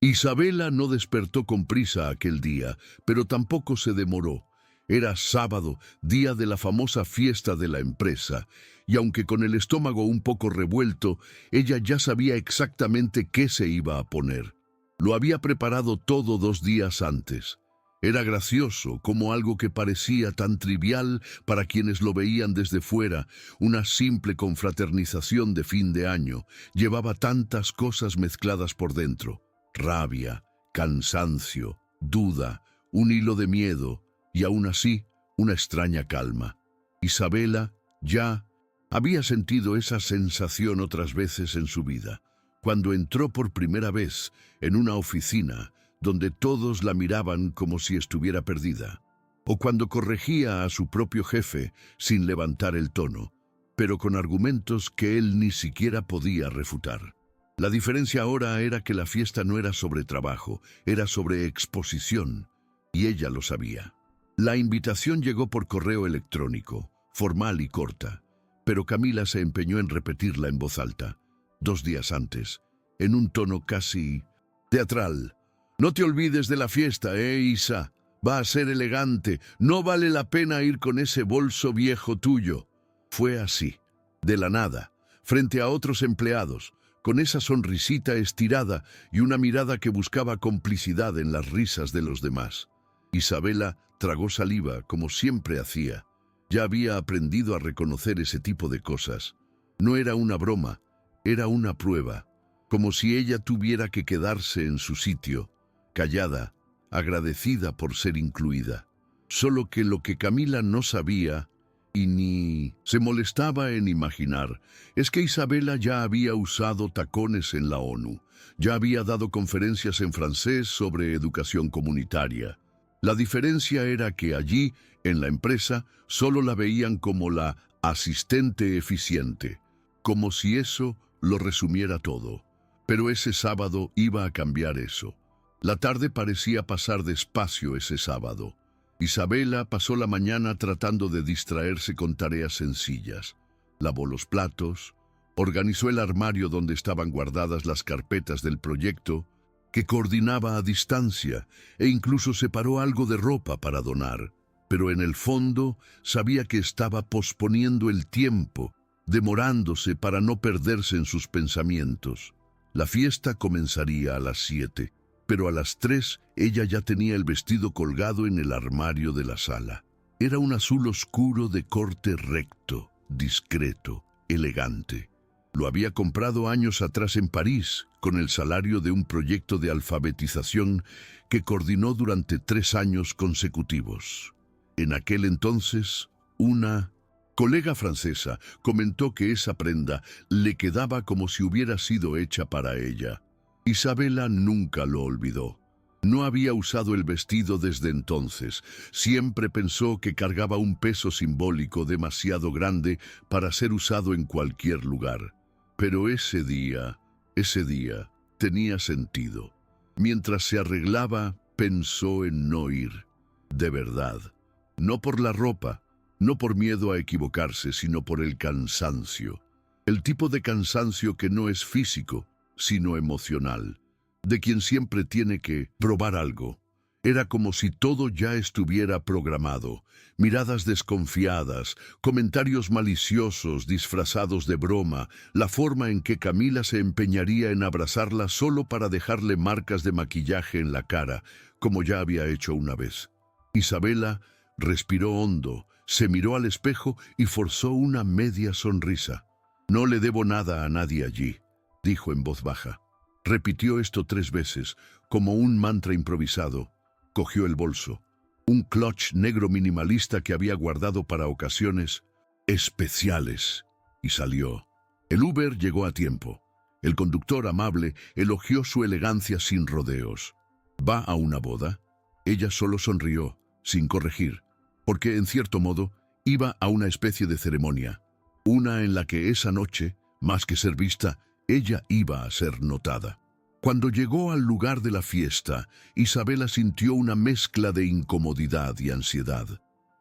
Isabela no despertó con prisa aquel día, pero tampoco se demoró. Era sábado, día de la famosa fiesta de la empresa, y aunque con el estómago un poco revuelto, ella ya sabía exactamente qué se iba a poner. Lo había preparado todo 2 días antes. Era gracioso, como algo que parecía tan trivial para quienes lo veían desde fuera, una simple confraternización de fin de año, llevaba tantas cosas mezcladas por dentro: rabia, cansancio, duda, un hilo de miedo, y aún así, una extraña calma. Isabela ya había sentido esa sensación otras veces en su vida, cuando entró por primera vez en una oficina donde todos la miraban como si estuviera perdida, o cuando corregía a su propio jefe sin levantar el tono, pero con argumentos que él ni siquiera podía refutar. La diferencia ahora era que la fiesta no era sobre trabajo, era sobre exposición, y ella lo sabía. La invitación llegó por correo electrónico, formal y corta, pero Camila se empeñó en repetirla en voz alta, 2 días antes, en un tono casi teatral. «No te olvides de la fiesta, Isa. Va a ser elegante. No vale la pena ir con ese bolso viejo tuyo». Fue así, de la nada, frente a otros empleados, con esa sonrisita estirada y una mirada que buscaba complicidad en las risas de los demás. Isabela tragó saliva, como siempre hacía. Ya había aprendido a reconocer ese tipo de cosas. No era una broma, era una prueba, como si ella tuviera que quedarse en su sitio, callada, agradecida por ser incluida. Solo que lo que Camila no sabía, y ni se molestaba en imaginar, es que Isabela ya había usado tacones en la ONU, ya había dado conferencias en francés sobre educación comunitaria. La diferencia era que allí, en la empresa, solo la veían como la asistente eficiente, como si eso lo resumiera todo. Pero ese sábado iba a cambiar eso. La tarde parecía pasar despacio ese sábado. Isabela pasó la mañana tratando de distraerse con tareas sencillas. Lavó los platos, organizó el armario donde estaban guardadas las carpetas del proyecto, que coordinaba a distancia, e incluso separó algo de ropa para donar. Pero en el fondo sabía que estaba posponiendo el tiempo, demorándose para no perderse en sus pensamientos. La fiesta comenzaría a las 7, pero a las 3 ella ya tenía el vestido colgado en el armario de la sala. Era un azul oscuro de corte recto, discreto, elegante. Lo había comprado años atrás en París, con el salario de un proyecto de alfabetización que coordinó durante 3 años consecutivos. En aquel entonces, una colega francesa comentó que esa prenda le quedaba como si hubiera sido hecha para ella. Isabela nunca lo olvidó. No había usado el vestido desde entonces. Siempre pensó que cargaba un peso simbólico demasiado grande para ser usado en cualquier lugar. Pero ese día tenía sentido. Mientras se arreglaba, pensó en no ir. De verdad. No por la ropa, no por miedo a equivocarse, sino por el cansancio. El tipo de cansancio que no es físico, sino emocional, de quien siempre tiene que probar algo. Era como si todo ya estuviera programado. Miradas desconfiadas, comentarios maliciosos disfrazados de broma, la forma en que Camila se empeñaría en abrazarla solo para dejarle marcas de maquillaje en la cara, como ya había hecho una vez. Isabela respiró hondo, se miró al espejo y forzó una media sonrisa. «No le debo nada a nadie allí», dijo en voz baja. Repitió esto 3 veces, como un mantra improvisado. Cogió el bolso, un clutch negro minimalista que había guardado para ocasiones especiales, y salió. El Uber llegó a tiempo. El conductor amable elogió su elegancia sin rodeos. «¿Va a una boda?» Ella solo sonrió, sin corregir, porque en cierto modo iba a una especie de ceremonia, una en la que esa noche, más que ser vista, ella iba a ser notada. Cuando llegó al lugar de la fiesta, Isabela sintió una mezcla de incomodidad y ansiedad.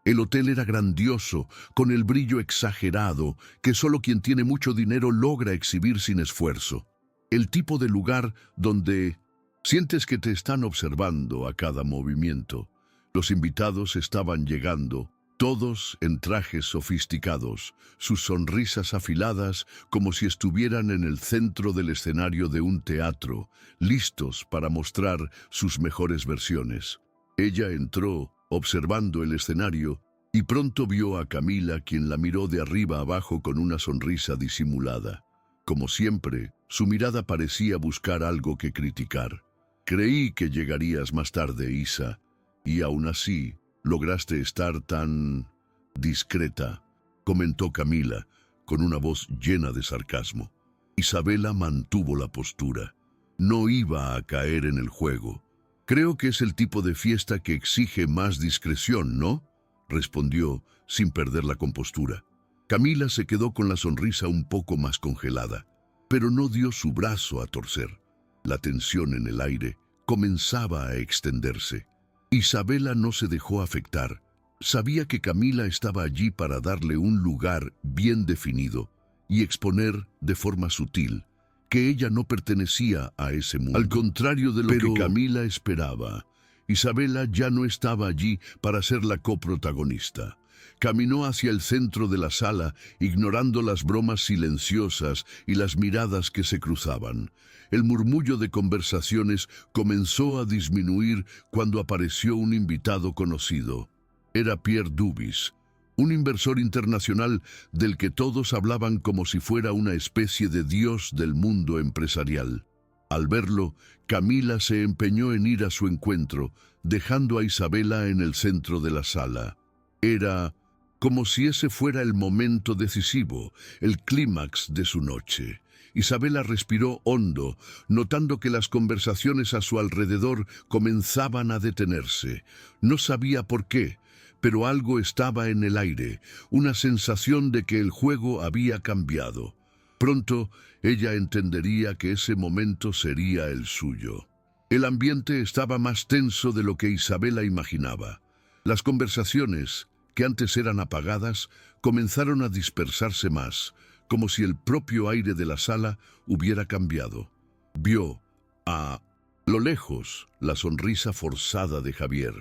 El hotel era grandioso, con el brillo exagerado que solo quien tiene mucho dinero logra exhibir sin esfuerzo. El tipo de lugar donde Sientes que te están observando a cada movimiento. Los invitados estaban llegando, todos en trajes sofisticados, sus sonrisas afiladas como si estuvieran en el centro del escenario de un teatro, listos para mostrar sus mejores versiones. Ella entró, observando el escenario, y pronto vio a Camila, quien la miró de arriba abajo con una sonrisa disimulada. Como siempre, su mirada parecía buscar algo que criticar. Creí que llegarías más tarde, Isa, y aún así lograste estar tan discreta, comentó Camila, con una voz llena de sarcasmo. Isabela mantuvo la postura. No iba a caer en el juego. Creo que es el tipo de fiesta que exige más discreción, ¿no?, respondió sin perder la compostura. Camila se quedó con la sonrisa un poco más congelada, pero no dio su brazo a torcer. La tensión en el aire comenzaba a extenderse. Isabela no se dejó afectar. Sabía que Camila estaba allí para darle un lugar bien definido y exponer de forma sutil que ella no pertenecía a ese mundo. Al contrario de lo que Camila esperaba, Isabela ya no estaba allí para ser la coprotagonista. Caminó hacia el centro de la sala, ignorando las bromas silenciosas y las miradas que se cruzaban. El murmullo de conversaciones comenzó a disminuir cuando apareció un invitado conocido. Era Pierre Dubis, un inversor internacional del que todos hablaban como si fuera una especie de dios del mundo empresarial. Al verlo, Camila se empeñó en ir a su encuentro, dejando a Isabela en el centro de la sala. Era como si ese fuera el momento decisivo, el clímax de su noche. Isabela respiró hondo, notando que las conversaciones a su alrededor comenzaban a detenerse. No sabía por qué, pero algo estaba en el aire, una sensación de que el juego había cambiado. Pronto, ella entendería que ese momento sería el suyo. El ambiente estaba más tenso de lo que Isabela imaginaba. Las conversaciones, que antes eran apagadas, comenzaron a dispersarse más, como si el propio aire de la sala hubiera cambiado. Vio, a lo lejos, la sonrisa forzada de Javier.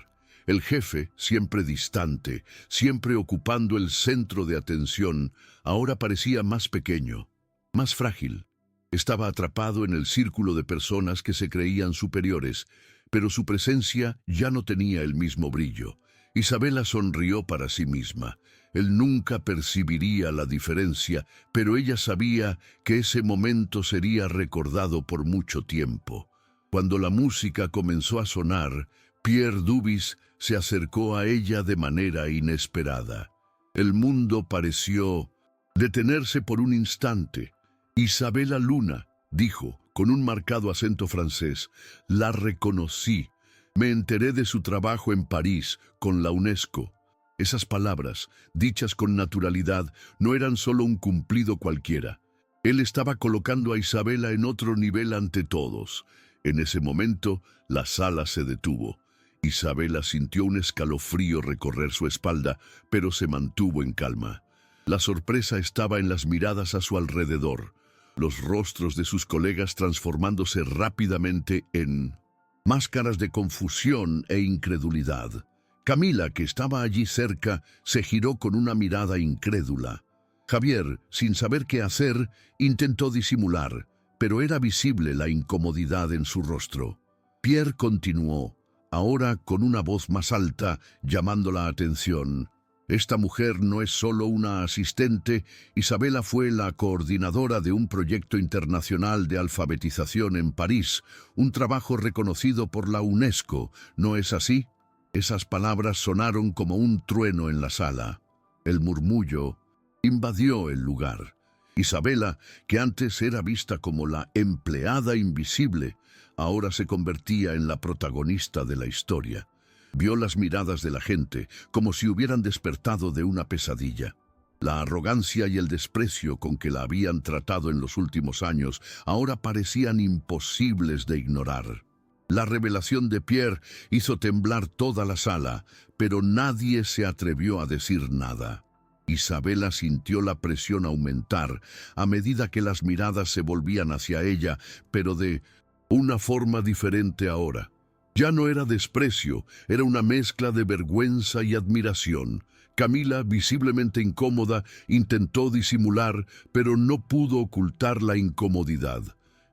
El jefe, siempre distante, siempre ocupando el centro de atención, ahora parecía más pequeño, más frágil. Estaba atrapado en el círculo de personas que se creían superiores, pero su presencia ya no tenía el mismo brillo. Isabela sonrió para sí misma. Él nunca percibiría la diferencia, pero ella sabía que ese momento sería recordado por mucho tiempo. Cuando la música comenzó a sonar, Pierre Dubis se acercó a ella de manera inesperada. El mundo pareció detenerse por un instante. Isabela Luna, dijo, con un marcado acento francés, la reconocí. Me enteré de su trabajo en París, con la UNESCO. Esas palabras, dichas con naturalidad, no eran solo un cumplido cualquiera. Él estaba colocando a Isabela en otro nivel ante todos. En ese momento, la sala se detuvo. Isabela sintió un escalofrío recorrer su espalda, pero se mantuvo en calma. La sorpresa estaba en las miradas a su alrededor, los rostros de sus colegas transformándose rápidamente en máscaras de confusión e incredulidad. Camila, que estaba allí cerca, se giró con una mirada incrédula. Javier, sin saber qué hacer, intentó disimular, pero era visible la incomodidad en su rostro. Pierre continuó, ahora con una voz más alta, llamando la atención. Esta mujer no es solo una asistente. Isabela fue la coordinadora de un proyecto internacional de alfabetización en París, un trabajo reconocido por la UNESCO, ¿no es así? Esas palabras sonaron como un trueno en la sala. El murmullo invadió el lugar. Isabela, que antes era vista como la empleada invisible, ahora se convertía en la protagonista de la historia. Vio las miradas de la gente, como si hubieran despertado de una pesadilla. La arrogancia y el desprecio con que la habían tratado en los últimos años ahora parecían imposibles de ignorar. La revelación de Pierre hizo temblar toda la sala, pero nadie se atrevió a decir nada. Isabela sintió la presión aumentar a medida que las miradas se volvían hacia ella, pero de una forma diferente ahora. Ya no era desprecio, era una mezcla de vergüenza y admiración. Camila, visiblemente incómoda, intentó disimular, pero no pudo ocultar la incomodidad.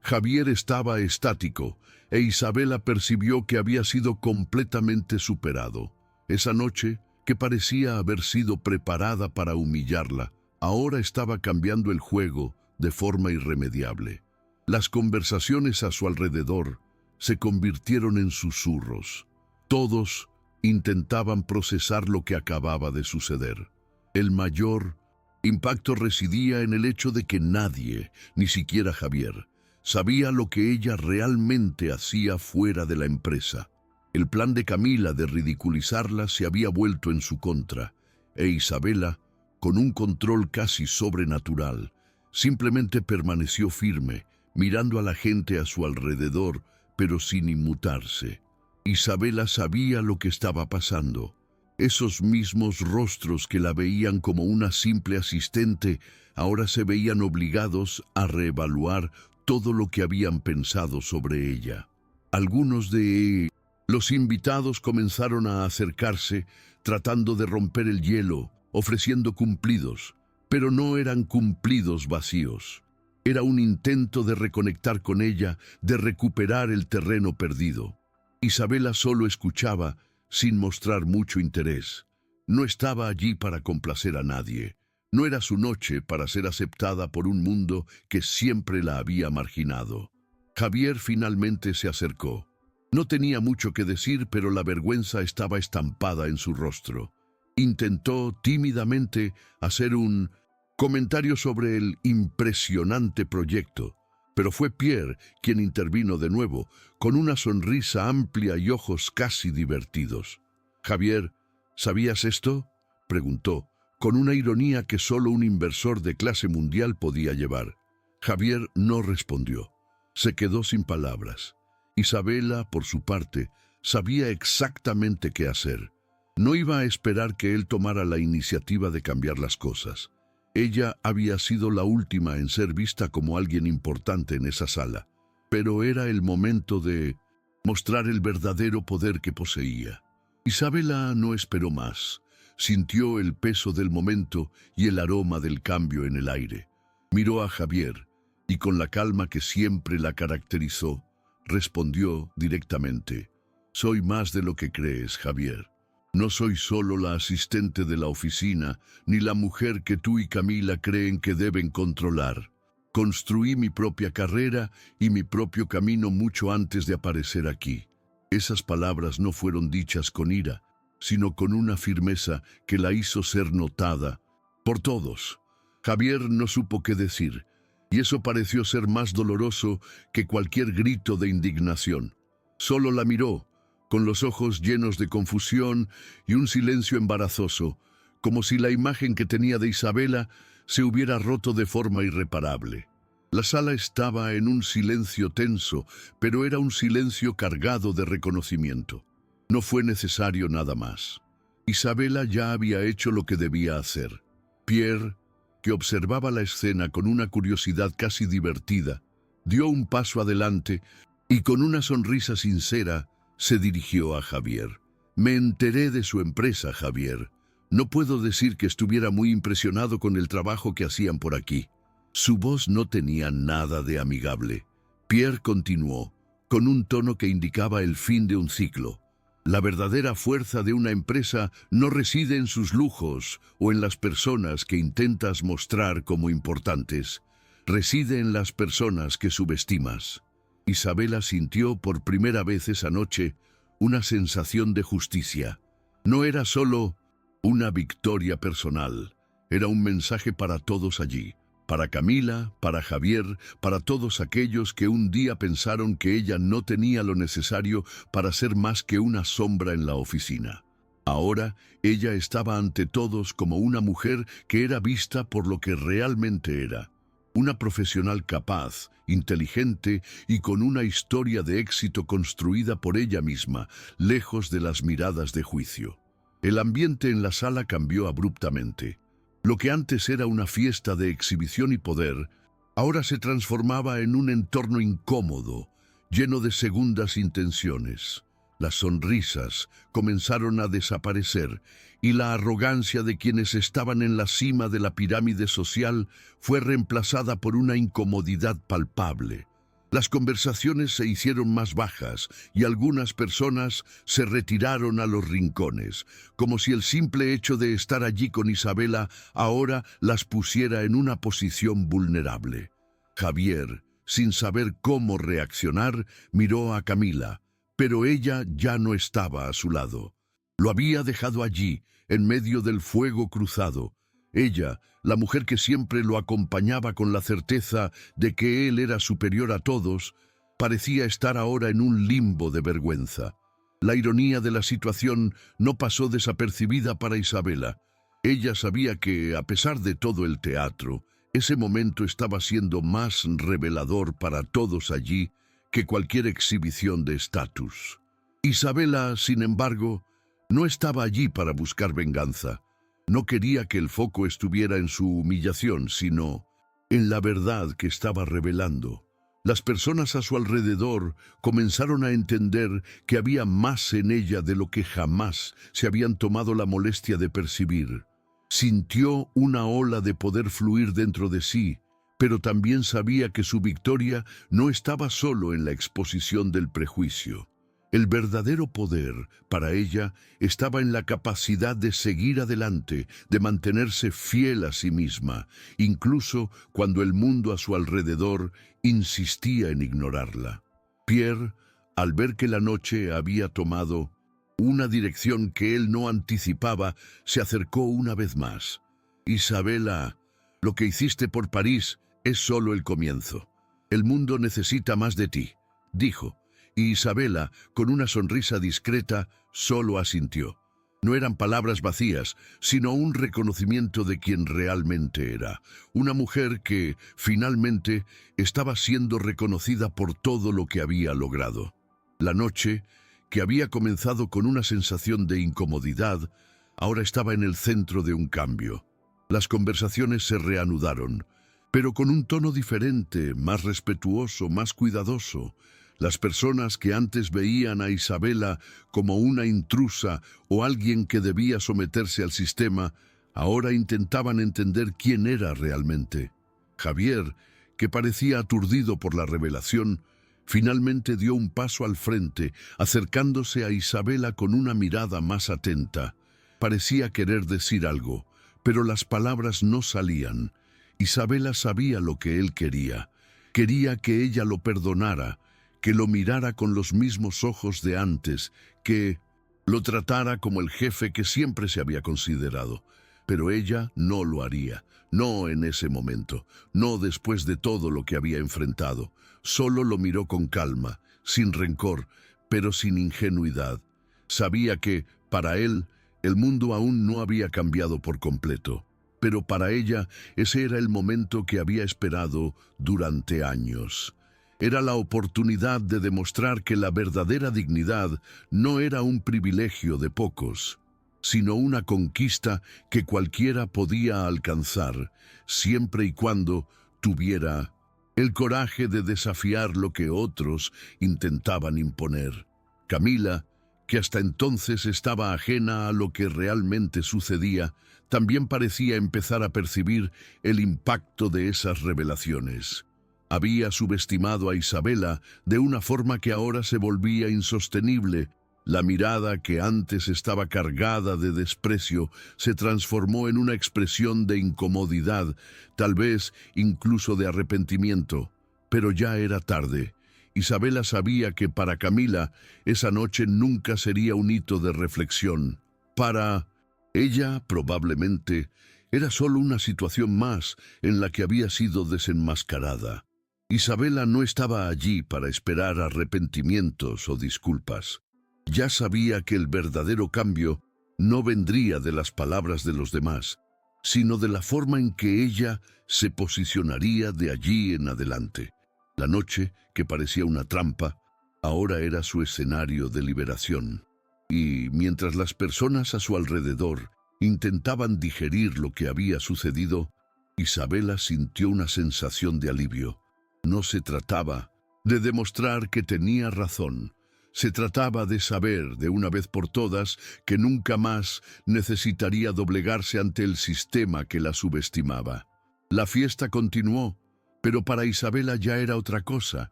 Javier estaba estático, e Isabela percibió que había sido completamente superado. Esa noche, que parecía haber sido preparada para humillarla, ahora estaba cambiando el juego de forma irremediable. Las conversaciones a su alrededor se convirtieron en susurros. Todos intentaban procesar lo que acababa de suceder. El mayor impacto residía en el hecho de que nadie, ni siquiera Javier, sabía lo que ella realmente hacía fuera de la empresa. El plan de Camila de ridiculizarla se había vuelto en su contra, e Isabela, con un control casi sobrenatural, simplemente permaneció firme, mirando a la gente a su alrededor, pero sin inmutarse. Isabela sabía lo que estaba pasando. Esos mismos rostros que la veían como una simple asistente, ahora se veían obligados a reevaluar todo lo que habían pensado sobre ella. Algunos de los invitados comenzaron a acercarse, tratando de romper el hielo, ofreciendo cumplidos, pero no eran cumplidos vacíos. Era un intento de reconectar con ella, de recuperar el terreno perdido. Isabela solo escuchaba, sin mostrar mucho interés. No estaba allí para complacer a nadie. No era su noche para ser aceptada por un mundo que siempre la había marginado. Javier finalmente se acercó. No tenía mucho que decir, pero la vergüenza estaba estampada en su rostro. Intentó tímidamente hacer un comentario sobre el impresionante proyecto, pero fue Pierre quien intervino de nuevo, con una sonrisa amplia y ojos casi divertidos. «Javier, ¿sabías esto?», preguntó, con una ironía que solo un inversor de clase mundial podía llevar. Javier no respondió. Se quedó sin palabras. Isabela, por su parte, sabía exactamente qué hacer. No iba a esperar que él tomara la iniciativa de cambiar las cosas. Ella había sido la última en ser vista como alguien importante en esa sala, pero era el momento de mostrar el verdadero poder que poseía. Isabela no esperó más. Sintió el peso del momento y el aroma del cambio en el aire. Miró a Javier y, con la calma que siempre la caracterizó, respondió directamente: «Soy más de lo que crees, Javier. No soy solo la asistente de la oficina, ni la mujer que tú y Camila creen que deben controlar. Construí mi propia carrera y mi propio camino mucho antes de aparecer aquí». Esas palabras no fueron dichas con ira, sino con una firmeza que la hizo ser notada por todos. Javier no supo qué decir, y eso pareció ser más doloroso que cualquier grito de indignación. Solo la miró, con los ojos llenos de confusión y un silencio embarazoso, como si la imagen que tenía de Isabela se hubiera roto de forma irreparable. La sala estaba en un silencio tenso, pero era un silencio cargado de reconocimiento. No fue necesario nada más. Isabela ya había hecho lo que debía hacer. Pierre, que observaba la escena con una curiosidad casi divertida, dio un paso adelante y, con una sonrisa sincera, se dirigió a Javier. «Me enteré de su empresa, Javier. No puedo decir que estuviera muy impresionado con el trabajo que hacían por aquí». Su voz no tenía nada de amigable. Pierre continuó, con un tono que indicaba el fin de un ciclo. «La verdadera fuerza de una empresa no reside en sus lujos o en las personas que intentas mostrar como importantes. Reside en las personas que subestimas». Isabela sintió por primera vez esa noche una sensación de justicia. No era solo una victoria personal, era un mensaje para todos allí. Para Camila, para Javier, para todos aquellos que un día pensaron que ella no tenía lo necesario para ser más que una sombra en la oficina. Ahora, ella estaba ante todos como una mujer que era vista por lo que realmente era. Una profesional capaz, inteligente y con una historia de éxito construida por ella misma, lejos de las miradas de juicio. El ambiente en la sala cambió abruptamente. Lo que antes era una fiesta de exhibición y poder, ahora se transformaba en un entorno incómodo, lleno de segundas intenciones. Las sonrisas comenzaron a desaparecer y la arrogancia de quienes estaban en la cima de la pirámide social fue reemplazada por una incomodidad palpable. Las conversaciones se hicieron más bajas y algunas personas se retiraron a los rincones, como si el simple hecho de estar allí con Isabela ahora las pusiera en una posición vulnerable. Javier, sin saber cómo reaccionar, miró a Camila, pero ella ya no estaba a su lado. Lo había dejado allí, en medio del fuego cruzado. Ella, la mujer que siempre lo acompañaba con la certeza de que él era superior a todos, parecía estar ahora en un limbo de vergüenza. La ironía de la situación no pasó desapercibida para Isabela. Ella sabía que, a pesar de todo el teatro, ese momento estaba siendo más revelador para todos allí que cualquier exhibición de estatus. Isabela, sin embargo, no estaba allí para buscar venganza. No quería que el foco estuviera en su humillación, sino en la verdad que estaba revelando. Las personas a su alrededor comenzaron a entender que había más en ella de lo que jamás se habían tomado la molestia de percibir. Sintió una ola de poder fluir dentro de sí, pero también sabía que su victoria no estaba solo en la exposición del prejuicio. El verdadero poder, para ella, estaba en la capacidad de seguir adelante, de mantenerse fiel a sí misma, incluso cuando el mundo a su alrededor insistía en ignorarla. Pierre, al ver que la noche había tomado una dirección que él no anticipaba, se acercó una vez más. «Isabela, lo que hiciste por París es solo el comienzo. El mundo necesita más de ti», dijo. Y Isabela, con una sonrisa discreta, solo asintió. No eran palabras vacías, sino un reconocimiento de quien realmente era. Una mujer que, finalmente, estaba siendo reconocida por todo lo que había logrado. La noche, que había comenzado con una sensación de incomodidad, ahora estaba en el centro de un cambio. Las conversaciones se reanudaron, pero con un tono diferente, más respetuoso, más cuidadoso. Las personas que antes veían a Isabela como una intrusa o alguien que debía someterse al sistema, ahora intentaban entender quién era realmente. Javier, que parecía aturdido por la revelación, finalmente dio un paso al frente, acercándose a Isabela con una mirada más atenta. Parecía querer decir algo, pero las palabras no salían. Isabela sabía lo que él quería. Quería que ella lo perdonara, que lo mirara con los mismos ojos de antes, que lo tratara como el jefe que siempre se había considerado. Pero ella no lo haría, no en ese momento, no después de todo lo que había enfrentado. Solo lo miró con calma, sin rencor, pero sin ingenuidad. Sabía que, para él, el mundo aún no había cambiado por completo. Pero para ella, ese era el momento que había esperado durante años. Era la oportunidad de demostrar que la verdadera dignidad no era un privilegio de pocos, sino una conquista que cualquiera podía alcanzar, siempre y cuando tuviera el coraje de desafiar lo que otros intentaban imponer. Camila, que hasta entonces estaba ajena a lo que realmente sucedía, también parecía empezar a percibir el impacto de esas revelaciones. Había subestimado a Isabela de una forma que ahora se volvía insostenible. La mirada que antes estaba cargada de desprecio se transformó en una expresión de incomodidad, tal vez incluso de arrepentimiento. Pero ya era tarde. Isabela sabía que para Camila esa noche nunca sería un hito de reflexión. Para ella, probablemente, era solo una situación más en la que había sido desenmascarada. Isabela no estaba allí para esperar arrepentimientos o disculpas. Ya sabía que el verdadero cambio no vendría de las palabras de los demás, sino de la forma en que ella se posicionaría de allí en adelante. La noche, que parecía una trampa, ahora era su escenario de liberación. Y mientras las personas a su alrededor intentaban digerir lo que había sucedido, Isabela sintió una sensación de alivio. No se trataba de demostrar que tenía razón. Se trataba de saber, de una vez por todas, que nunca más necesitaría doblegarse ante el sistema que la subestimaba. La fiesta continuó, pero para Isabela ya era otra cosa.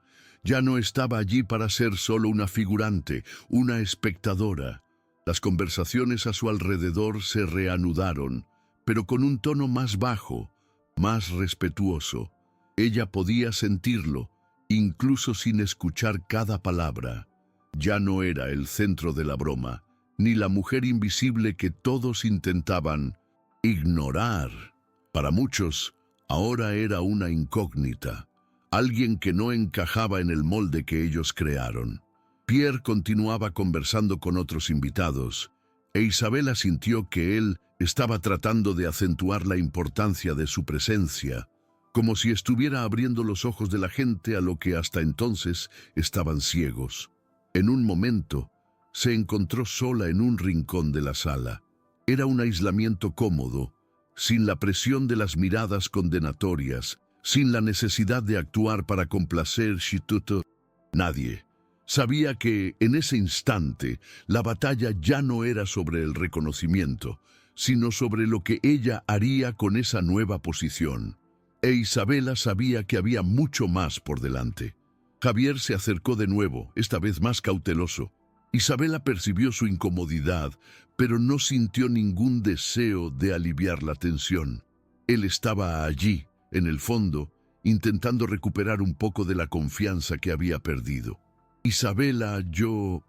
Ya no estaba allí para ser solo una figurante, una espectadora. Las conversaciones a su alrededor se reanudaron, pero con un tono más bajo, más respetuoso. Ella podía sentirlo, incluso sin escuchar cada palabra. Ya no era el centro de la broma, ni la mujer invisible que todos intentaban ignorar. Para muchos, ahora era una incógnita, alguien que no encajaba en el molde que ellos crearon. Pierre continuaba conversando con otros invitados, e Isabela sintió que él estaba tratando de acentuar la importancia de su presencia, como si estuviera abriendo los ojos de la gente a lo que hasta entonces estaban ciegos. En un momento, se encontró sola en un rincón de la sala. Era un aislamiento cómodo, sin la presión de las miradas condenatorias, sin la necesidad de actuar para complacer Shituto. Nadie sabía que, en ese instante, la batalla ya no era sobre el reconocimiento, sino sobre lo que ella haría con esa nueva posición. E Isabela sabía que había mucho más por delante. Javier se acercó de nuevo, esta vez más cauteloso. Isabela percibió su incomodidad, pero no sintió ningún deseo de aliviar la tensión. Él estaba allí, en el fondo, intentando recuperar un poco de la confianza que había perdido. Isabela, yo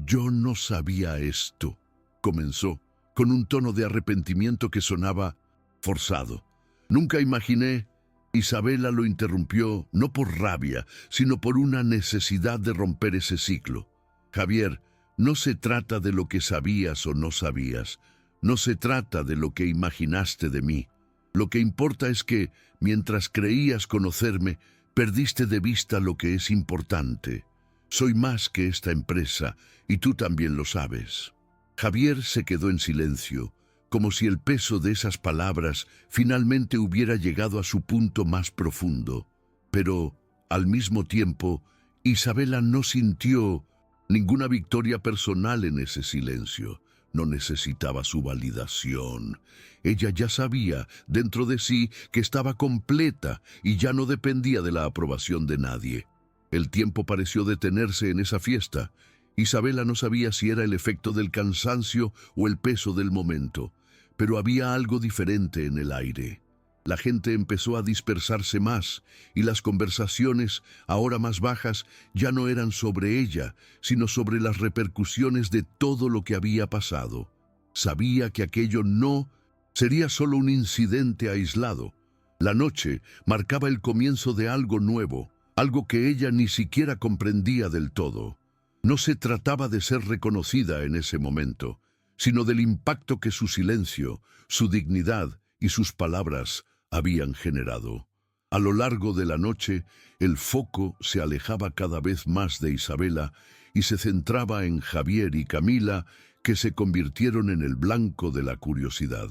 no sabía esto, comenzó, con un tono de arrepentimiento que sonaba forzado. Nunca imaginé. Isabela lo interrumpió, no por rabia, sino por una necesidad de romper ese ciclo. Javier, no se trata de lo que sabías o no sabías. No se trata de lo que imaginaste de mí. Lo que importa es que, mientras creías conocerme, perdiste de vista lo que es importante. Soy más que esta empresa, y tú también lo sabes. Javier se quedó en silencio, como si el peso de esas palabras finalmente hubiera llegado a su punto más profundo. Pero, al mismo tiempo, Isabela no sintió ninguna victoria personal en ese silencio. No necesitaba su validación. Ella ya sabía, dentro de sí, que estaba completa y ya no dependía de la aprobación de nadie. El tiempo pareció detenerse en esa fiesta. Isabela no sabía si era el efecto del cansancio o el peso del momento. Pero había algo diferente en el aire. La gente empezó a dispersarse más, y las conversaciones, ahora más bajas, ya no eran sobre ella, sino sobre las repercusiones de todo lo que había pasado. Sabía que aquello no sería solo un incidente aislado. La noche marcaba el comienzo de algo nuevo, algo que ella ni siquiera comprendía del todo. No se trataba de ser reconocida en ese momento, sino del impacto que su silencio, su dignidad y sus palabras habían generado. A lo largo de la noche, el foco se alejaba cada vez más de Isabela y se centraba en Javier y Camila, que se convirtieron en el blanco de la curiosidad.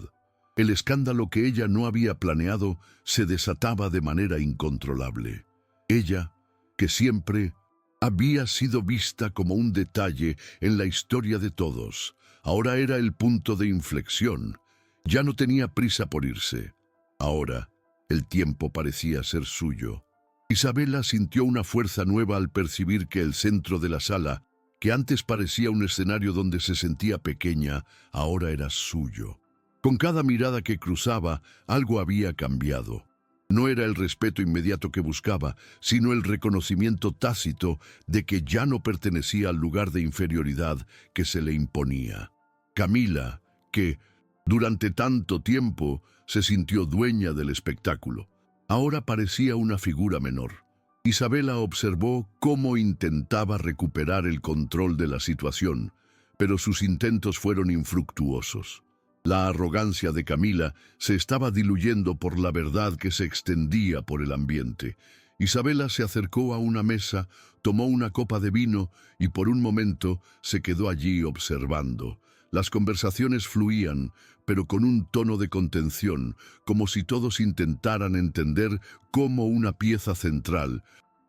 El escándalo que ella no había planeado se desataba de manera incontrolable. Ella, que siempre había sido vista como un detalle en la historia de todos, ahora era el punto de inflexión. Ya no tenía prisa por irse. Ahora, el tiempo parecía ser suyo. Isabela sintió una fuerza nueva al percibir que el centro de la sala, que antes parecía un escenario donde se sentía pequeña, ahora era suyo. Con cada mirada que cruzaba, algo había cambiado. No era el respeto inmediato que buscaba, sino el reconocimiento tácito de que ya no pertenecía al lugar de inferioridad que se le imponía. Camila, que durante tanto tiempo se sintió dueña del espectáculo, ahora parecía una figura menor. Isabela observó cómo intentaba recuperar el control de la situación, pero sus intentos fueron infructuosos. La arrogancia de Camila se estaba diluyendo por la verdad que se extendía por el ambiente. Isabela se acercó a una mesa, tomó una copa de vino y por un momento se quedó allí observando. Las conversaciones fluían, pero con un tono de contención, como si todos intentaran entender cómo una pieza central,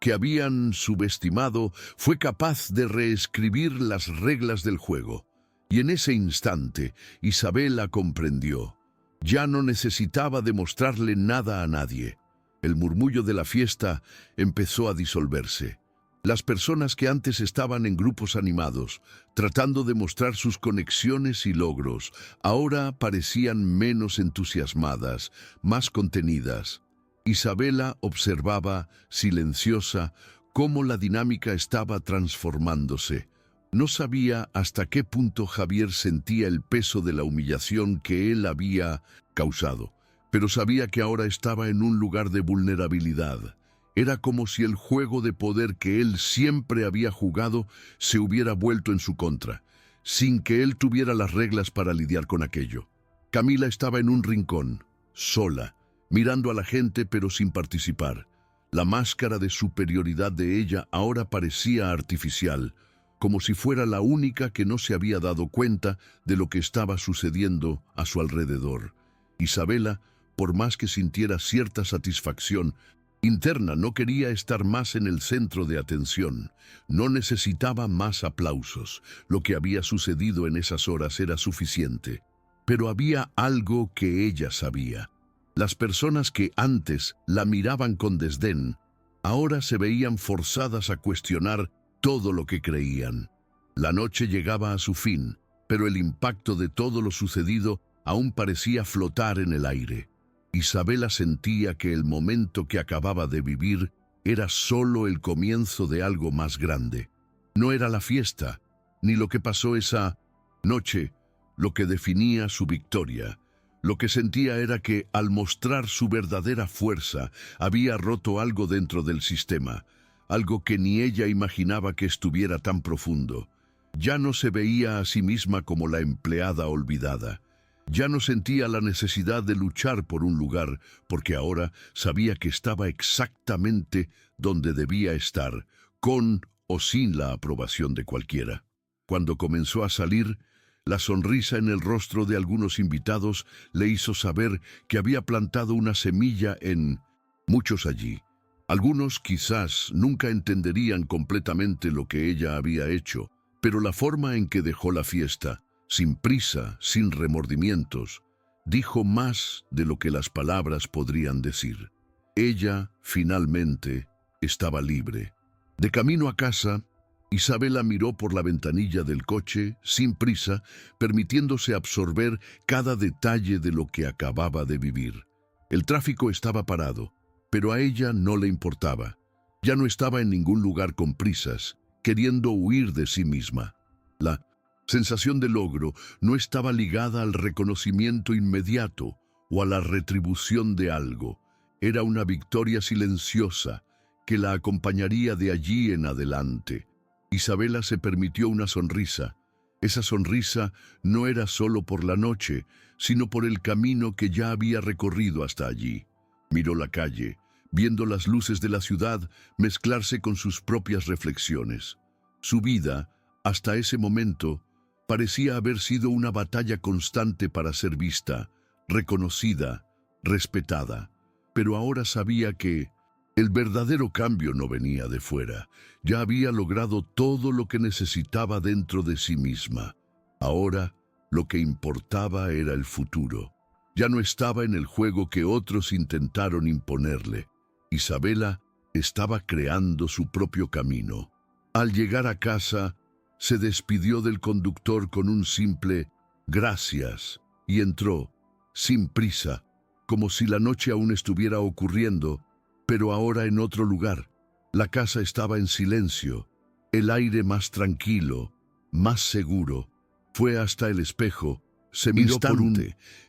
que habían subestimado, fue capaz de reescribir las reglas del juego. Y en ese instante, Isabela comprendió. Ya no necesitaba demostrarle nada a nadie. El murmullo de la fiesta empezó a disolverse. Las personas que antes estaban en grupos animados, tratando de mostrar sus conexiones y logros, ahora parecían menos entusiasmadas, más contenidas. Isabela observaba, silenciosa, cómo la dinámica estaba transformándose. No sabía hasta qué punto Javier sentía el peso de la humillación que él había causado, pero sabía que ahora estaba en un lugar de vulnerabilidad. Era como si el juego de poder que él siempre había jugado se hubiera vuelto en su contra, sin que él tuviera las reglas para lidiar con aquello. Camila estaba en un rincón, sola, mirando a la gente pero sin participar. La máscara de superioridad de ella ahora parecía artificial, como si fuera la única que no se había dado cuenta de lo que estaba sucediendo a su alrededor. Isabela, por más que sintiera cierta satisfacción interna, no quería estar más en el centro de atención. No necesitaba más aplausos. Lo que había sucedido en esas horas era suficiente. Pero había algo que ella sabía. Las personas que antes la miraban con desdén, ahora se veían forzadas a cuestionar todo lo que creían. La noche llegaba a su fin, pero el impacto de todo lo sucedido aún parecía flotar en el aire. Isabela sentía que el momento que acababa de vivir era solo el comienzo de algo más grande. No era la fiesta, ni lo que pasó esa noche, lo que definía su victoria. Lo que sentía era que, al mostrar su verdadera fuerza, había roto algo dentro del sistema, algo que ni ella imaginaba que estuviera tan profundo. Ya no se veía a sí misma como la empleada olvidada. Ya no sentía la necesidad de luchar por un lugar, porque ahora sabía que estaba exactamente donde debía estar, con o sin la aprobación de cualquiera. Cuando comenzó a salir, la sonrisa en el rostro de algunos invitados le hizo saber que había plantado una semilla en muchos allí. Algunos quizás nunca entenderían completamente lo que ella había hecho, pero la forma en que dejó la fiesta, sin prisa, sin remordimientos, dijo más de lo que las palabras podrían decir. Ella, finalmente, estaba libre. De camino a casa, Isabela miró por la ventanilla del coche, sin prisa, permitiéndose absorber cada detalle de lo que acababa de vivir. El tráfico estaba parado, pero a ella no le importaba. Ya no estaba en ningún lugar con prisas, queriendo huir de sí misma. La sensación de logro no estaba ligada al reconocimiento inmediato o a la retribución de algo. Era una victoria silenciosa que la acompañaría de allí en adelante. Isabela se permitió una sonrisa. Esa sonrisa no era solo por la noche, sino por el camino que ya había recorrido hasta allí. Miró la calle, viendo las luces de la ciudad mezclarse con sus propias reflexiones. Su vida, hasta ese momento, parecía haber sido una batalla constante para ser vista, reconocida, respetada. Pero ahora sabía que el verdadero cambio no venía de fuera. Ya había logrado todo lo que necesitaba dentro de sí misma. Ahora, lo que importaba era el futuro. Ya no estaba en el juego que otros intentaron imponerle. Isabela estaba creando su propio camino. Al llegar a casa, se despidió del conductor con un simple «gracias» y entró, sin prisa, como si la noche aún estuviera ocurriendo, pero ahora en otro lugar. La casa estaba en silencio, el aire más tranquilo, más seguro. Fue hasta el espejo, se miró por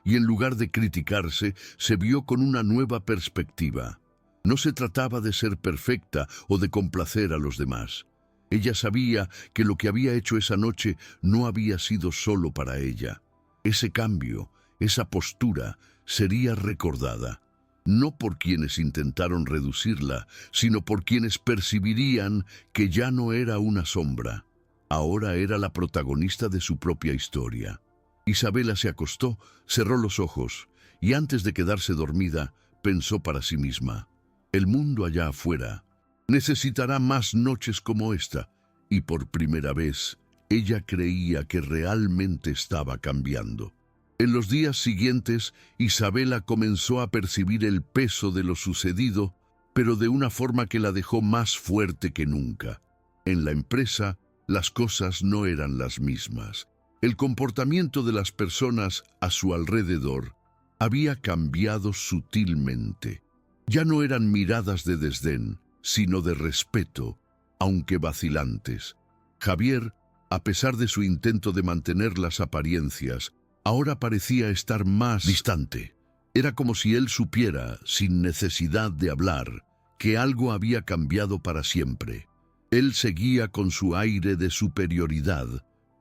y en lugar de criticarse, se vio con una nueva perspectiva. No se trataba de ser perfecta o de complacer a los demás. Ella sabía que lo que había hecho esa noche no había sido solo para ella. Ese cambio, esa postura, sería recordada, no por quienes intentaron reducirla, sino por quienes percibirían que ya no era una sombra. Ahora era la protagonista de su propia historia. Isabela se acostó, cerró los ojos, y antes de quedarse dormida, pensó para sí misma: el mundo allá afuera Necesitará más noches como esta. Y por primera vez, ella creía que realmente estaba cambiando. En los días siguientes, Isabela comenzó a percibir el peso de lo sucedido, pero de una forma que la dejó más fuerte que nunca. En la empresa, las cosas no eran las mismas. El comportamiento de las personas a su alrededor había cambiado sutilmente. Ya no eran miradas de desdén, sino de respeto, aunque vacilantes. Javier, a pesar de su intento de mantener las apariencias, ahora parecía estar más distante. Era como si él supiera, sin necesidad de hablar, que algo había cambiado para siempre. Él seguía con su aire de superioridad,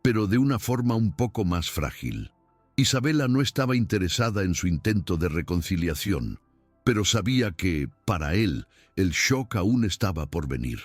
pero de una forma un poco más frágil. Isabela no estaba interesada en su intento de reconciliación, pero sabía que, para él, el shock aún estaba por venir.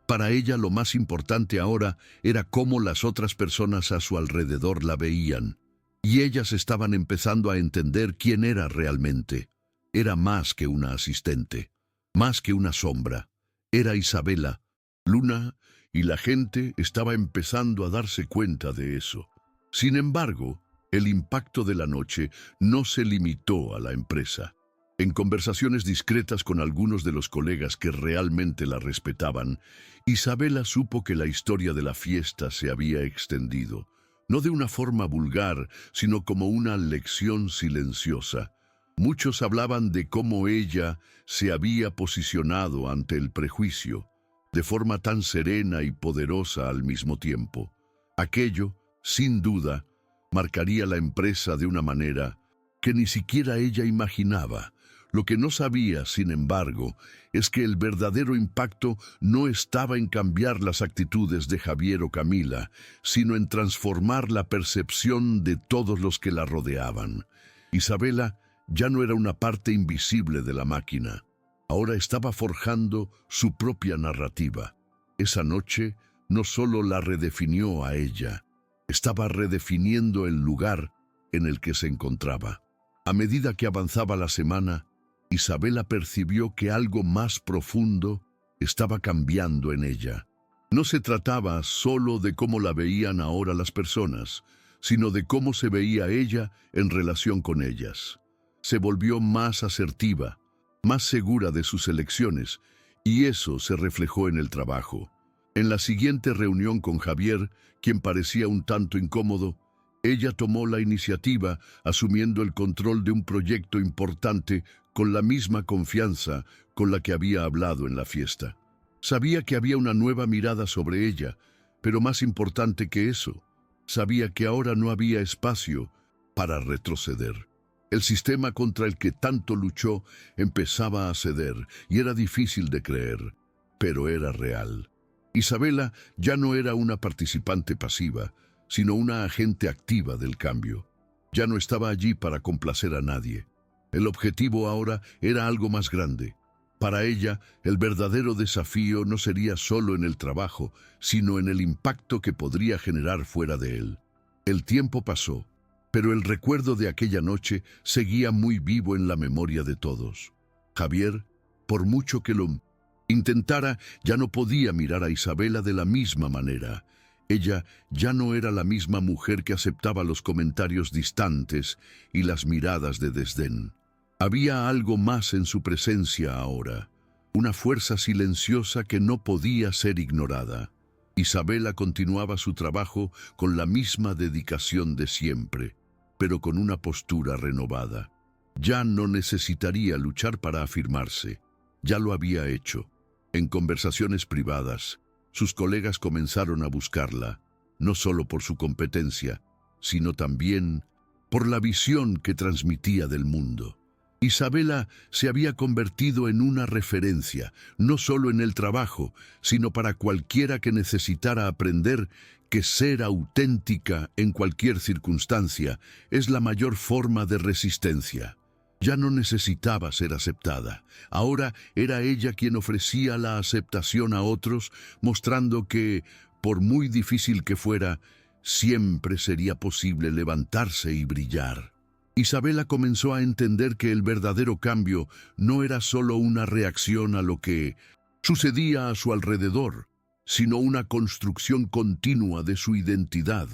Para ella lo más importante ahora era cómo las otras personas a su alrededor la veían, y ellas estaban empezando a entender quién era realmente. Era más que una asistente, más que una sombra. Era Isabela, Luna, y la gente estaba empezando a darse cuenta de eso. Sin embargo, el impacto de la noche no se limitó a la empresa. En conversaciones discretas con algunos de los colegas que realmente la respetaban, Isabela supo que la historia de la fiesta se había extendido, no de una forma vulgar, sino como una lección silenciosa. Muchos hablaban de cómo ella se había posicionado ante el prejuicio, de forma tan serena y poderosa al mismo tiempo. Aquello, sin duda, marcaría la empresa de una manera que ni siquiera ella imaginaba. Lo que no sabía, sin embargo, es que el verdadero impacto no estaba en cambiar las actitudes de Javier o Camila, sino en transformar la percepción de todos los que la rodeaban. Isabela ya no era una parte invisible de la máquina. Ahora estaba forjando su propia narrativa. Esa noche no solo la redefinió a ella, estaba redefiniendo el lugar en el que se encontraba. A medida que avanzaba la semana, Isabela percibió que algo más profundo estaba cambiando en ella. No se trataba solo de cómo la veían ahora las personas, sino de cómo se veía ella en relación con ellas. Se volvió más asertiva, más segura de sus elecciones, y eso se reflejó en el trabajo. En la siguiente reunión con Javier, quien parecía un tanto incómodo, ella tomó la iniciativa, asumiendo el control de un proyecto importante con la misma confianza con la que había hablado en la fiesta. Sabía que había una nueva mirada sobre ella, pero más importante que eso, sabía que ahora no había espacio para retroceder. El sistema contra el que tanto luchó empezaba a ceder y era difícil de creer, pero era real. Isabela ya no era una participante pasiva, sino una agente activa del cambio. Ya no estaba allí para complacer a nadie. El objetivo ahora era algo más grande. Para ella, el verdadero desafío no sería solo en el trabajo, sino en el impacto que podría generar fuera de él. El tiempo pasó, pero el recuerdo de aquella noche seguía muy vivo en la memoria de todos. Javier, por mucho que lo intentara, ya no podía mirar a Isabela de la misma manera. Ella ya no era la misma mujer que aceptaba los comentarios distantes y las miradas de desdén. Había algo más en su presencia ahora, una fuerza silenciosa que no podía ser ignorada. Isabela continuaba su trabajo con la misma dedicación de siempre, pero con una postura renovada. Ya no necesitaría luchar para afirmarse, ya lo había hecho. En conversaciones privadas, sus colegas comenzaron a buscarla, no solo por su competencia, sino también por la visión que transmitía del mundo. Isabela se había convertido en una referencia, no solo en el trabajo, sino para cualquiera que necesitara aprender que ser auténtica en cualquier circunstancia es la mayor forma de resistencia. Ya no necesitaba ser aceptada. Ahora era ella quien ofrecía la aceptación a otros, mostrando que, por muy difícil que fuera, siempre sería posible levantarse y brillar. Isabela comenzó a entender que el verdadero cambio no era solo una reacción a lo que sucedía a su alrededor, sino una construcción continua de su identidad.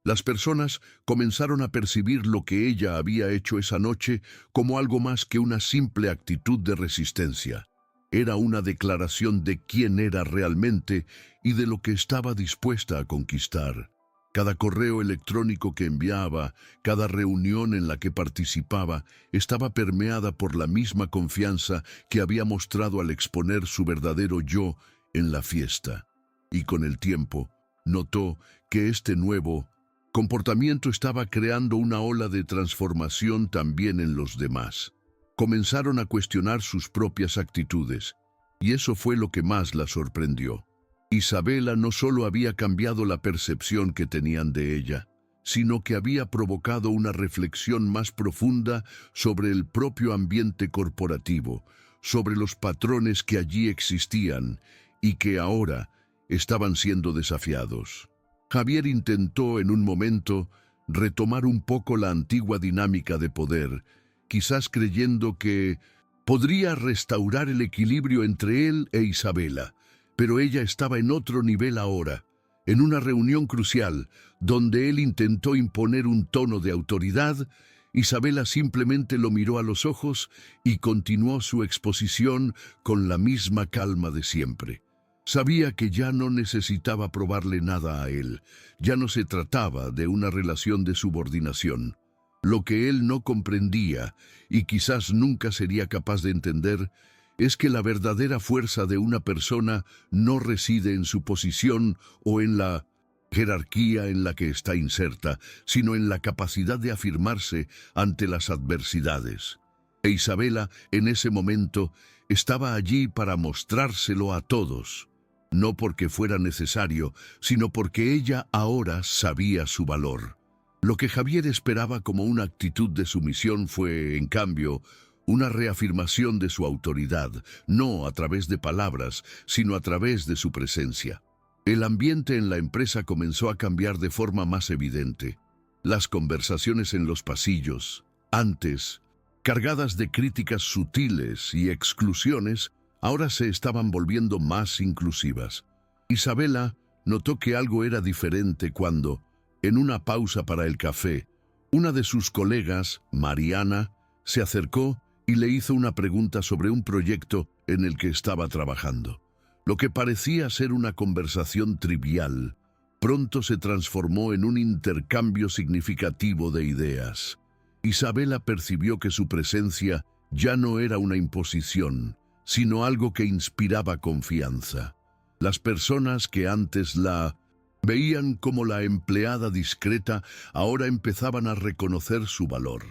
Las personas comenzaron a percibir lo que ella había hecho esa noche como algo más que una simple actitud de resistencia. Era una declaración de quién era realmente y de lo que estaba dispuesta a conquistar. Cada correo electrónico que enviaba, cada reunión en la que participaba, estaba permeada por la misma confianza que había mostrado al exponer su verdadero yo en la fiesta. Y con el tiempo, notó que este nuevo comportamiento estaba creando una ola de transformación también en los demás. Comenzaron a cuestionar sus propias actitudes, y eso fue lo que más la sorprendió. Isabela no solo había cambiado la percepción que tenían de ella, sino que había provocado una reflexión más profunda sobre el propio ambiente corporativo, sobre los patrones que allí existían y que ahora estaban siendo desafiados. Javier intentó en un momento retomar un poco la antigua dinámica de poder, quizás creyendo que podría restaurar el equilibrio entre él e Isabela, pero ella estaba en otro nivel ahora, en una reunión crucial, donde él intentó imponer un tono de autoridad. Isabela simplemente lo miró a los ojos y continuó su exposición con la misma calma de siempre. Sabía que ya no necesitaba probarle nada a él, ya no se trataba de una relación de subordinación. Lo que él no comprendía, y quizás nunca sería capaz de entender, es que la verdadera fuerza de una persona no reside en su posición o en la jerarquía en la que está inserta, sino en la capacidad de afirmarse ante las adversidades. E Isabela, en ese momento, estaba allí para mostrárselo a todos. No porque fuera necesario, sino porque ella ahora sabía su valor. Lo que Javier esperaba como una actitud de sumisión fue, en cambio, una reafirmación de su autoridad, no a través de palabras, sino a través de su presencia. El ambiente en la empresa comenzó a cambiar de forma más evidente. Las conversaciones en los pasillos, antes cargadas de críticas sutiles y exclusiones, ahora se estaban volviendo más inclusivas. Isabela notó que algo era diferente cuando, en una pausa para el café, una de sus colegas, Mariana, se acercó y le hizo una pregunta sobre un proyecto en el que estaba trabajando. Lo que parecía ser una conversación trivial, pronto se transformó en un intercambio significativo de ideas. Isabela percibió que su presencia ya no era una imposición, sino algo que inspiraba confianza. Las personas que antes la veían como la empleada discreta, ahora empezaban a reconocer su valor.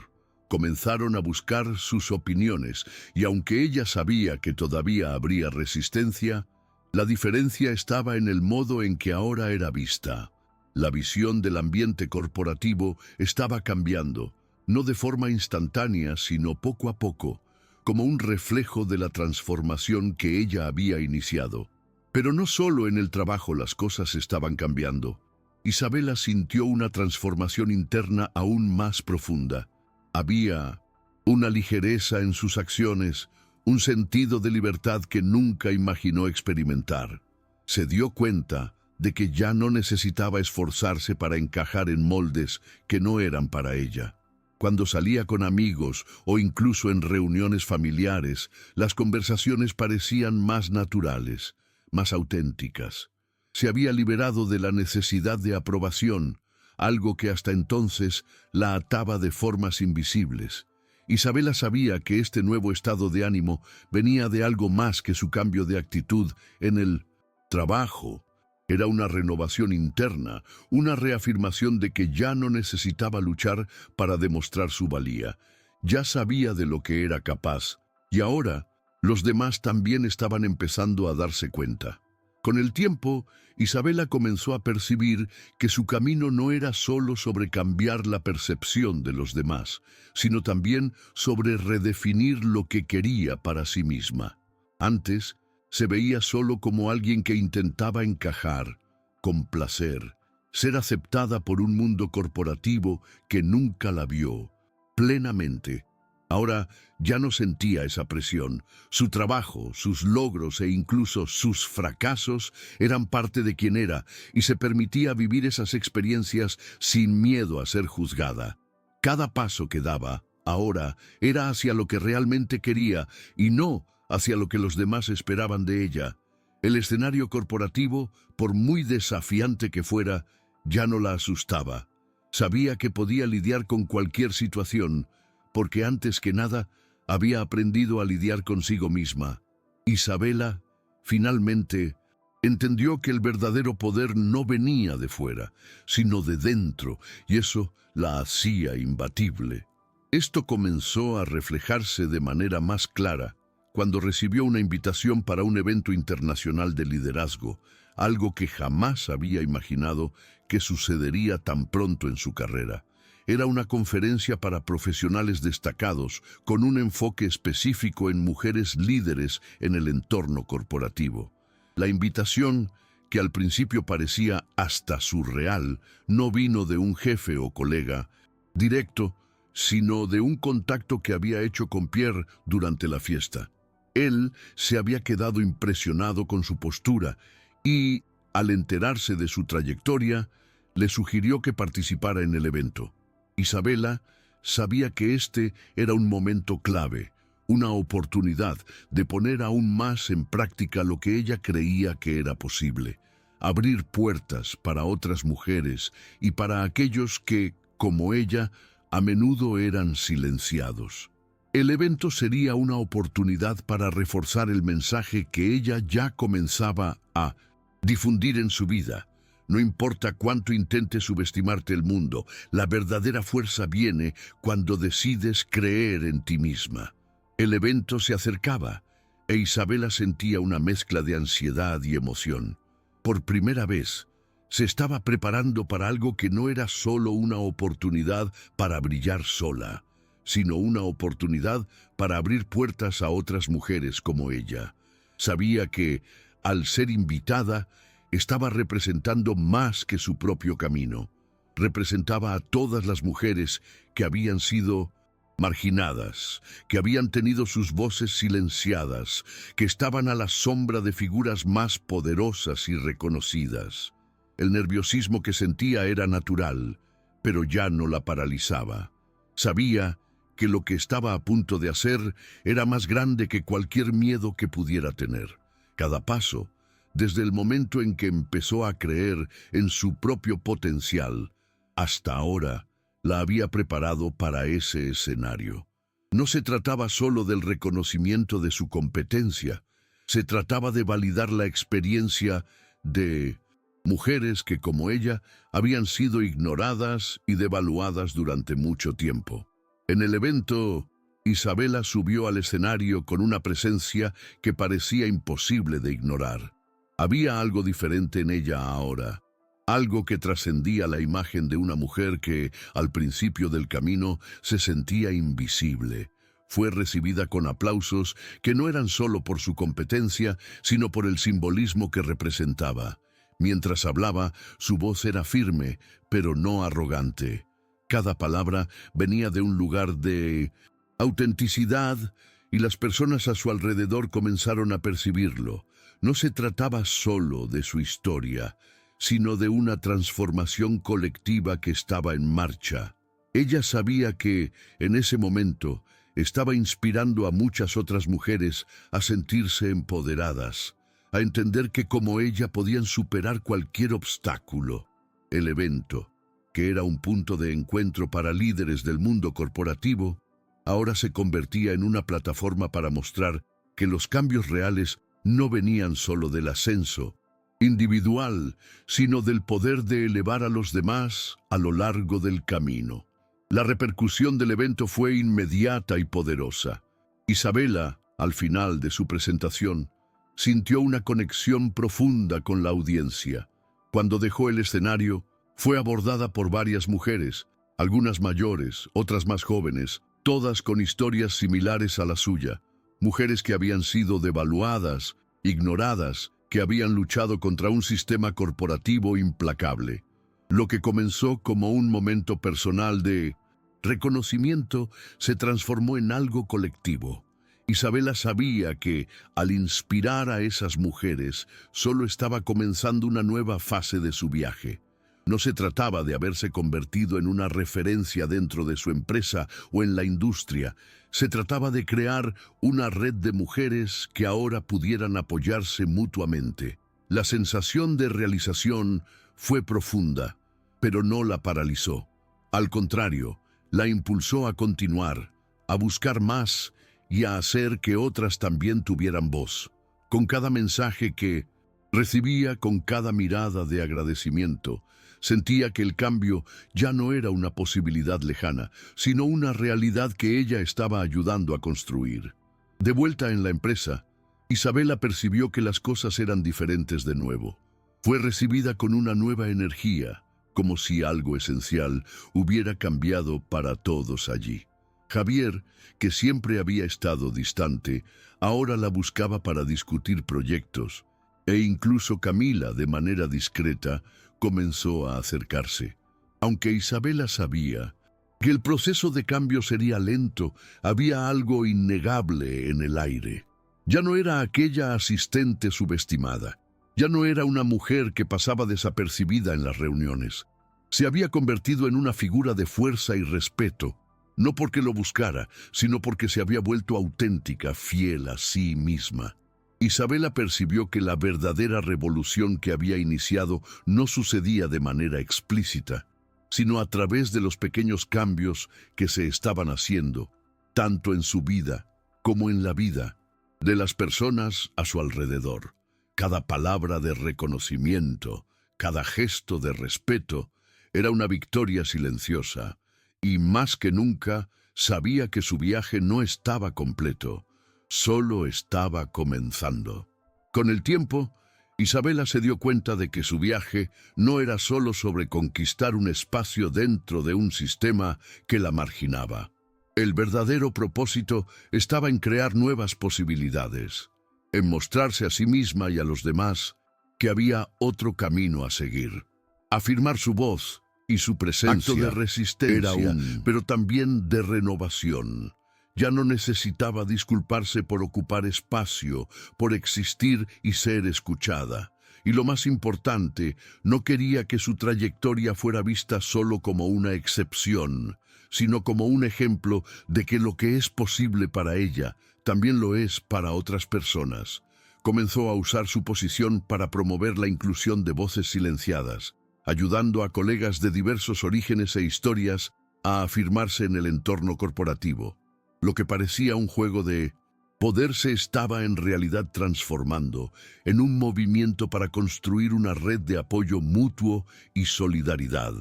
Comenzaron a buscar sus opiniones, y aunque ella sabía que todavía habría resistencia, la diferencia estaba en el modo en que ahora era vista. La visión del ambiente corporativo estaba cambiando, no de forma instantánea, sino poco a poco, como un reflejo de la transformación que ella había iniciado. Pero no solo en el trabajo las cosas estaban cambiando. Isabela sintió una transformación interna aún más profunda. Había una ligereza en sus acciones, un sentido de libertad que nunca imaginó experimentar. Se dio cuenta de que ya no necesitaba esforzarse para encajar en moldes que no eran para ella. Cuando salía con amigos o incluso en reuniones familiares, las conversaciones parecían más naturales, más auténticas. Se había liberado de la necesidad de aprobación, algo que hasta entonces la ataba de formas invisibles. Isabela sabía que este nuevo estado de ánimo venía de algo más que su cambio de actitud en el trabajo. Era una renovación interna, una reafirmación de que ya no necesitaba luchar para demostrar su valía. Ya sabía de lo que era capaz, y ahora los demás también estaban empezando a darse cuenta. Con el tiempo, Isabela comenzó a percibir que su camino no era solo sobre cambiar la percepción de los demás, sino también sobre redefinir lo que quería para sí misma. Antes, se veía solo como alguien que intentaba encajar, complacer, ser aceptada por un mundo corporativo que nunca la vio plenamente. Ahora ya no sentía esa presión. Su trabajo, sus logros e incluso sus fracasos eran parte de quien era y se permitía vivir esas experiencias sin miedo a ser juzgada. Cada paso que daba, ahora, era hacia lo que realmente quería y no hacia lo que los demás esperaban de ella. El escenario corporativo, por muy desafiante que fuera, ya no la asustaba. Sabía que podía lidiar con cualquier situación, porque antes que nada había aprendido a lidiar consigo misma. Isabela, finalmente, entendió que el verdadero poder no venía de fuera, sino de dentro, y eso la hacía imbatible. Esto comenzó a reflejarse de manera más clara cuando recibió una invitación para un evento internacional de liderazgo, algo que jamás había imaginado que sucedería tan pronto en su carrera. Era una conferencia para profesionales destacados, con un enfoque específico en mujeres líderes en el entorno corporativo. La invitación, que al principio parecía hasta surreal, no vino de un jefe o colega directo, sino de un contacto que había hecho con Pierre durante la fiesta. Él se había quedado impresionado con su postura y, al enterarse de su trayectoria, le sugirió que participara en el evento. Isabela sabía que este era un momento clave, una oportunidad de poner aún más en práctica lo que ella creía que era posible, abrir puertas para otras mujeres y para aquellos que, como ella, a menudo eran silenciados. El evento sería una oportunidad para reforzar el mensaje que ella ya comenzaba a difundir en su vida. No importa cuánto intente subestimarte el mundo, la verdadera fuerza viene cuando decides creer en ti misma. El evento se acercaba, e Isabela sentía una mezcla de ansiedad y emoción. Por primera vez, se estaba preparando para algo que no era solo una oportunidad para brillar sola, sino una oportunidad para abrir puertas a otras mujeres como ella. Sabía que, al ser invitada, estaba representando más que su propio camino. Representaba a todas las mujeres que habían sido marginadas, que habían tenido sus voces silenciadas, que estaban a la sombra de figuras más poderosas y reconocidas. El nerviosismo que sentía era natural, pero ya no la paralizaba. Sabía que lo que estaba a punto de hacer era más grande que cualquier miedo que pudiera tener. Cada paso, desde el momento en que empezó a creer en su propio potencial, hasta ahora, la había preparado para ese escenario. No se trataba solo del reconocimiento de su competencia, se trataba de validar la experiencia de mujeres que, como ella, habían sido ignoradas y devaluadas durante mucho tiempo. En el evento, Isabela subió al escenario con una presencia que parecía imposible de ignorar. Había algo diferente en ella ahora, algo que trascendía la imagen de una mujer que, al principio del camino, se sentía invisible. Fue recibida con aplausos que no eran solo por su competencia, sino por el simbolismo que representaba. Mientras hablaba, su voz era firme, pero no arrogante. Cada palabra venía de un lugar de autenticidad, y las personas a su alrededor comenzaron a percibirlo. No se trataba solo de su historia, sino de una transformación colectiva que estaba en marcha. Ella sabía que, en ese momento, estaba inspirando a muchas otras mujeres a sentirse empoderadas, a entender que como ella podían superar cualquier obstáculo. El evento, que era un punto de encuentro para líderes del mundo corporativo, ahora se convertía en una plataforma para mostrar que los cambios reales no venían solo del ascenso individual, sino del poder de elevar a los demás a lo largo del camino. La repercusión del evento fue inmediata y poderosa. Isabela, al final de su presentación, sintió una conexión profunda con la audiencia. Cuando dejó el escenario, fue abordada por varias mujeres, algunas mayores, otras más jóvenes, todas con historias similares a la suya. Mujeres que habían sido devaluadas, ignoradas, que habían luchado contra un sistema corporativo implacable. Lo que comenzó como un momento personal de Reconocimiento se transformó en algo colectivo. Isabela sabía que, al inspirar a esas mujeres, solo estaba comenzando una nueva fase de su viaje. No se trataba de haberse convertido en una referencia dentro de su empresa o en la industria. Se trataba de crear una red de mujeres que ahora pudieran apoyarse mutuamente. La sensación de realización fue profunda, pero no la paralizó. Al contrario, la impulsó a continuar, a buscar más y a hacer que otras también tuvieran voz. Con cada mensaje que recibía, con cada mirada de agradecimiento, sentía que el cambio ya no era una posibilidad lejana, sino una realidad que ella estaba ayudando a construir. De vuelta en la empresa, Isabela percibió que las cosas eran diferentes de nuevo. Fue recibida con una nueva energía, como si algo esencial hubiera cambiado para todos allí. Javier, que siempre había estado distante, ahora la buscaba para discutir proyectos, e incluso Camila, de manera discreta, comenzó a acercarse. Aunque Isabela sabía que el proceso de cambio sería lento, había algo innegable en el aire. Ya no era aquella asistente subestimada. Ya no era una mujer que pasaba desapercibida en las reuniones. Se había convertido en una figura de fuerza y respeto, no porque lo buscara, sino porque se había vuelto auténtica, fiel a sí misma. Isabela percibió que la verdadera revolución que había iniciado no sucedía de manera explícita, sino a través de los pequeños cambios que se estaban haciendo, tanto en su vida como en la vida de las personas a su alrededor. Cada palabra de reconocimiento, cada gesto de respeto, era una victoria silenciosa, y más que nunca sabía que su viaje no estaba completo, solo estaba comenzando. Con el tiempo, Isabela se dio cuenta de que su viaje no era solo sobre conquistar un espacio dentro de un sistema que la marginaba. El verdadero propósito estaba en crear nuevas posibilidades, en mostrarse a sí misma y a los demás que había otro camino a seguir. Afirmar su voz y su presencia, acto de resistencia, pero también de renovación. Ya no necesitaba disculparse por ocupar espacio, por existir y ser escuchada. Y lo más importante, no quería que su trayectoria fuera vista solo como una excepción, sino como un ejemplo de que lo que es posible para ella también lo es para otras personas. Comenzó a usar su posición para promover la inclusión de voces silenciadas, ayudando a colegas de diversos orígenes e historias a afirmarse en el entorno corporativo. Lo que parecía un juego de poder se estaba en realidad transformando en un movimiento para construir una red de apoyo mutuo y solidaridad.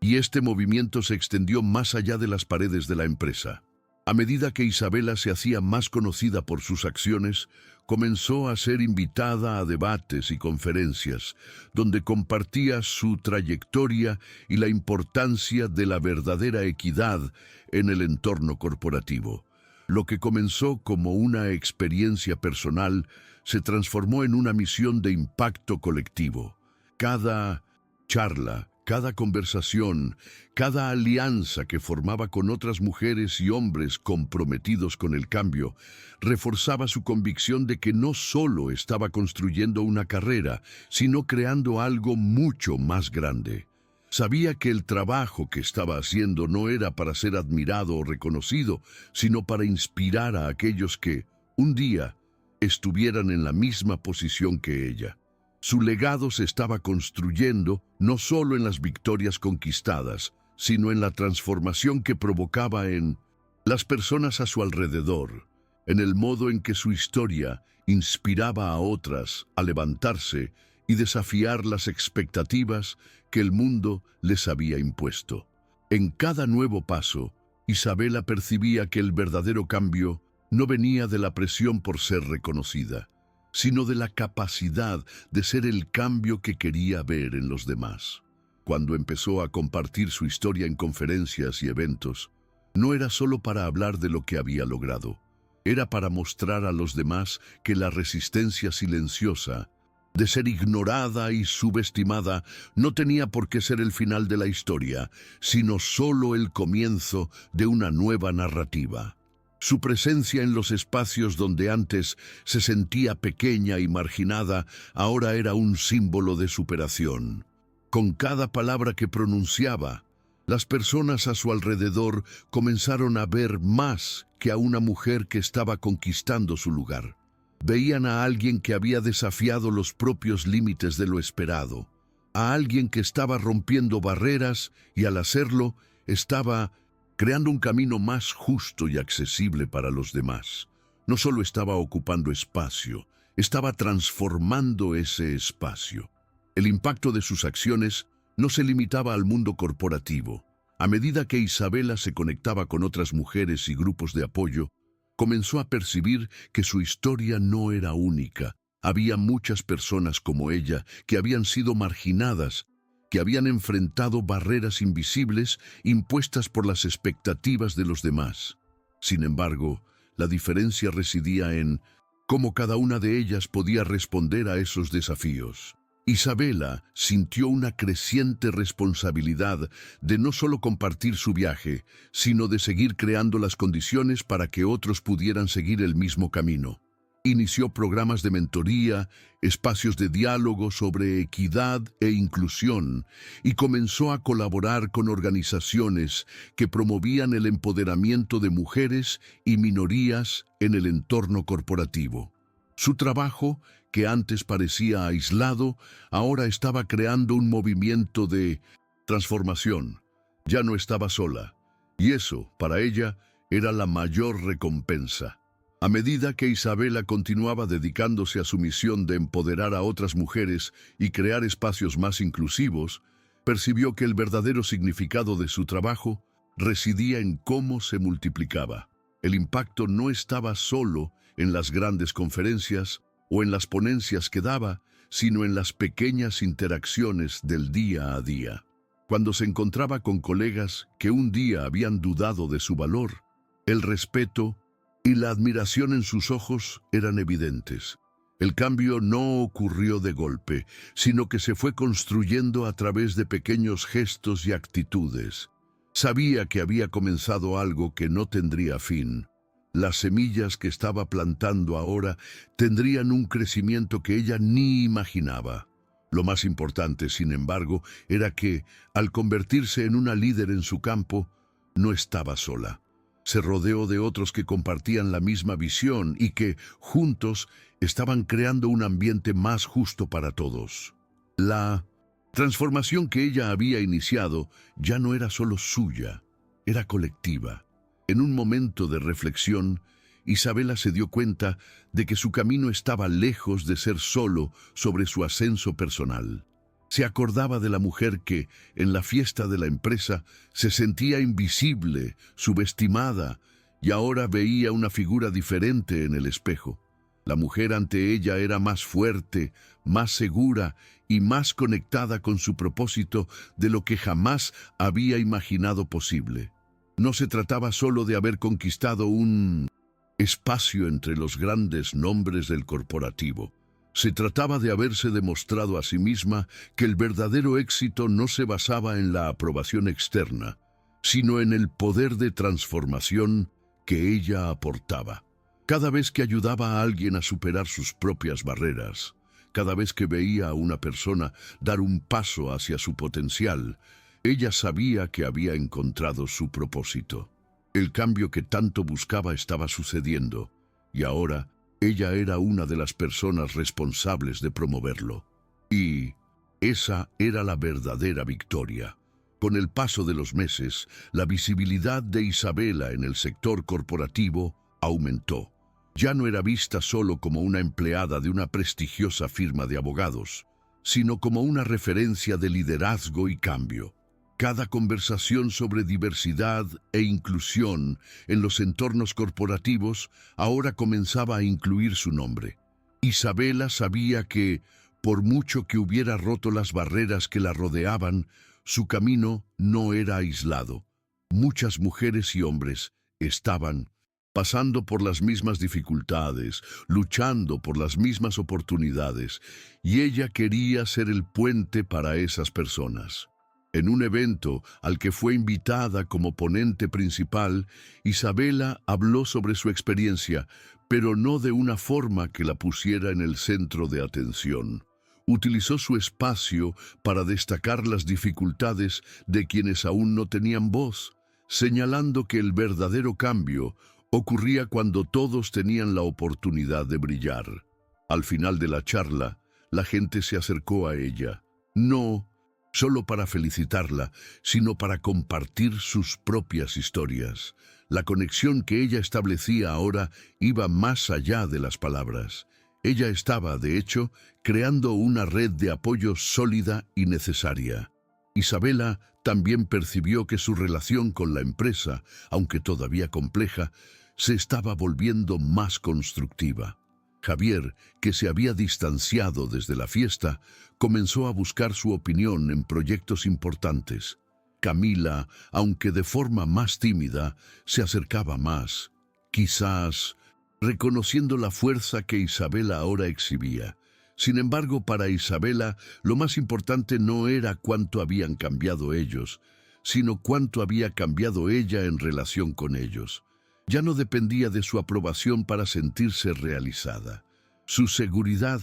Y este movimiento se extendió más allá de las paredes de la empresa. A medida que Isabela se hacía más conocida por sus acciones, comenzó a ser invitada a debates y conferencias, donde compartía su trayectoria y la importancia de la verdadera equidad en el entorno corporativo. Lo que comenzó como una experiencia personal se transformó en una misión de impacto colectivo. Cada charla, cada conversación, cada alianza que formaba con otras mujeres y hombres comprometidos con el cambio, reforzaba su convicción de que no solo estaba construyendo una carrera, sino creando algo mucho más grande. Sabía que el trabajo que estaba haciendo no era para ser admirado o reconocido, sino para inspirar a aquellos que, un día, estuvieran en la misma posición que ella. Su legado se estaba construyendo no solo en las victorias conquistadas, sino en la transformación que provocaba en las personas a su alrededor, en el modo en que su historia inspiraba a otras a levantarse y desafiar las expectativas que el mundo les había impuesto. En cada nuevo paso, Isabela percibía que el verdadero cambio no venía de la presión por ser reconocida, sino de la capacidad de ser el cambio que quería ver en los demás. Cuando empezó a compartir su historia en conferencias y eventos, no era solo para hablar de lo que había logrado, era para mostrar a los demás que la resistencia silenciosa de ser ignorada y subestimada, no tenía por qué ser el final de la historia, sino solo el comienzo de una nueva narrativa. Su presencia en los espacios donde antes se sentía pequeña y marginada, ahora era un símbolo de superación. Con cada palabra que pronunciaba, las personas a su alrededor comenzaron a ver más que a una mujer que estaba conquistando su lugar. Veían a alguien que había desafiado los propios límites de lo esperado, a alguien que estaba rompiendo barreras y al hacerlo estaba creando un camino más justo y accesible para los demás. No solo estaba ocupando espacio, estaba transformando ese espacio. El impacto de sus acciones no se limitaba al mundo corporativo. A medida que Isabela se conectaba con otras mujeres y grupos de apoyo, comenzó a percibir que su historia no era única. Había muchas personas como ella que habían sido marginadas, que habían enfrentado barreras invisibles impuestas por las expectativas de los demás. Sin embargo, la diferencia residía en cómo cada una de ellas podía responder a esos desafíos. Isabela sintió una creciente responsabilidad de no solo compartir su viaje, sino de seguir creando las condiciones para que otros pudieran seguir el mismo camino. Inició programas de mentoría, espacios de diálogo sobre equidad e inclusión, y comenzó a colaborar con organizaciones que promovían el empoderamiento de mujeres y minorías en el entorno corporativo. Su trabajo, que antes parecía aislado, ahora estaba creando un movimiento de transformación. Ya no estaba sola, y eso, para ella, era la mayor recompensa. A medida que Isabela continuaba dedicándose a su misión de empoderar a otras mujeres y crear espacios más inclusivos, percibió que el verdadero significado de su trabajo residía en cómo se multiplicaba. El impacto no estaba solo en las grandes conferencias o en las ponencias que daba, sino en las pequeñas interacciones del día a día. Cuando se encontraba con colegas que un día habían dudado de su valor, el respeto y la admiración en sus ojos eran evidentes. El cambio no ocurrió de golpe, sino que se fue construyendo a través de pequeños gestos y actitudes. Sabía que había comenzado algo que no tendría fin. Las semillas que estaba plantando ahora tendrían un crecimiento que ella ni imaginaba. Lo más importante, sin embargo, era que, al convertirse en una líder en su campo, no estaba sola. Se rodeó de otros que compartían la misma visión y que, juntos, estaban creando un ambiente más justo para todos. La transformación que ella había iniciado ya no era solo suya, era colectiva. En un momento de reflexión, Isabela se dio cuenta de que su camino estaba lejos de ser solo sobre su ascenso personal. Se acordaba de la mujer que, en la fiesta de la empresa, se sentía invisible, subestimada, y ahora veía una figura diferente en el espejo. La mujer ante ella era más fuerte, más segura y más conectada con su propósito de lo que jamás había imaginado posible. No se trataba solo de haber conquistado un espacio entre los grandes nombres del corporativo. Se trataba de haberse demostrado a sí misma que el verdadero éxito no se basaba en la aprobación externa, sino en el poder de transformación que ella aportaba. Cada vez que ayudaba a alguien a superar sus propias barreras, cada vez que veía a una persona dar un paso hacia su potencial, ella sabía que había encontrado su propósito. El cambio que tanto buscaba estaba sucediendo, y ahora ella era una de las personas responsables de promoverlo. Y esa era la verdadera victoria. Con el paso de los meses, la visibilidad de Isabela en el sector corporativo aumentó. Ya no era vista solo como una empleada de una prestigiosa firma de abogados, sino como una referencia de liderazgo y cambio. Cada conversación sobre diversidad e inclusión en los entornos corporativos ahora comenzaba a incluir su nombre. Isabela sabía que, por mucho que hubiera roto las barreras que la rodeaban, su camino no era aislado. Muchas mujeres y hombres estaban pasando por las mismas dificultades, luchando por las mismas oportunidades, y ella quería ser el puente para esas personas. En un evento al que fue invitada como ponente principal, Isabela habló sobre su experiencia, pero no de una forma que la pusiera en el centro de atención. Utilizó su espacio para destacar las dificultades de quienes aún no tenían voz, señalando que el verdadero cambio ocurría cuando todos tenían la oportunidad de brillar. Al final de la charla, la gente se acercó a ella, no solo para felicitarla, sino para compartir sus propias historias. La conexión que ella establecía ahora iba más allá de las palabras. Ella estaba, de hecho, creando una red de apoyo sólida y necesaria. Isabela también percibió que su relación con la empresa, aunque todavía compleja, se estaba volviendo más constructiva. Javier, que se había distanciado desde la fiesta, comenzó a buscar su opinión en proyectos importantes. Camila, aunque de forma más tímida, se acercaba más, quizás reconociendo la fuerza que Isabela ahora exhibía. Sin embargo, para Isabela, lo más importante no era cuánto habían cambiado ellos, sino cuánto había cambiado ella en relación con ellos. Ya no dependía de su aprobación para sentirse realizada. Su seguridad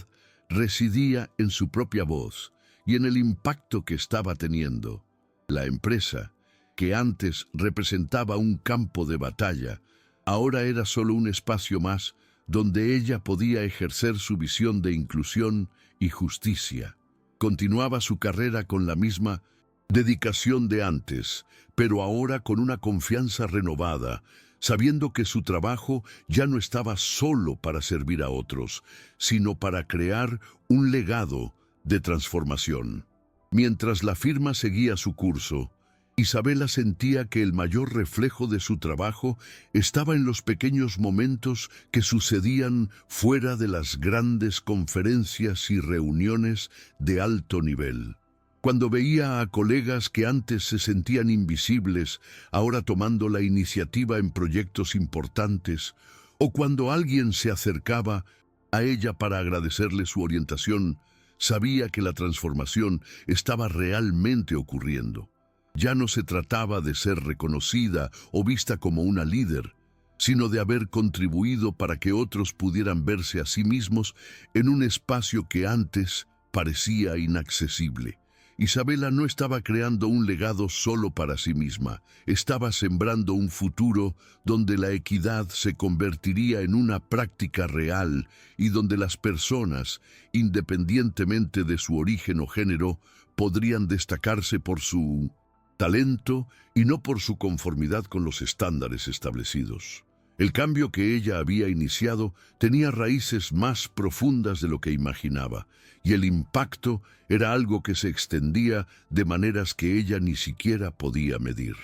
residía en su propia voz y en el impacto que estaba teniendo. La empresa, que antes representaba un campo de batalla, ahora era solo un espacio más donde ella podía ejercer su visión de inclusión y justicia. Continuaba su carrera con la misma dedicación de antes, pero ahora con una confianza renovada, sabiendo que su trabajo ya no estaba solo para servir a otros, sino para crear un legado de transformación. Mientras la firma seguía su curso, Isabela sentía que el mayor reflejo de su trabajo estaba en los pequeños momentos que sucedían fuera de las grandes conferencias y reuniones de alto nivel. Cuando veía a colegas que antes se sentían invisibles, ahora tomando la iniciativa en proyectos importantes, o cuando alguien se acercaba a ella para agradecerle su orientación, sabía que la transformación estaba realmente ocurriendo. Ya no se trataba de ser reconocida o vista como una líder, sino de haber contribuido para que otros pudieran verse a sí mismos en un espacio que antes parecía inaccesible. Isabela no estaba creando un legado solo para sí misma, estaba sembrando un futuro donde la equidad se convertiría en una práctica real y donde las personas, independientemente de su origen o género, podrían destacarse por su talento y no por su conformidad con los estándares establecidos. El cambio que ella había iniciado tenía raíces más profundas de lo que imaginaba, y el impacto era algo que se extendía de maneras que ella ni siquiera podía medir.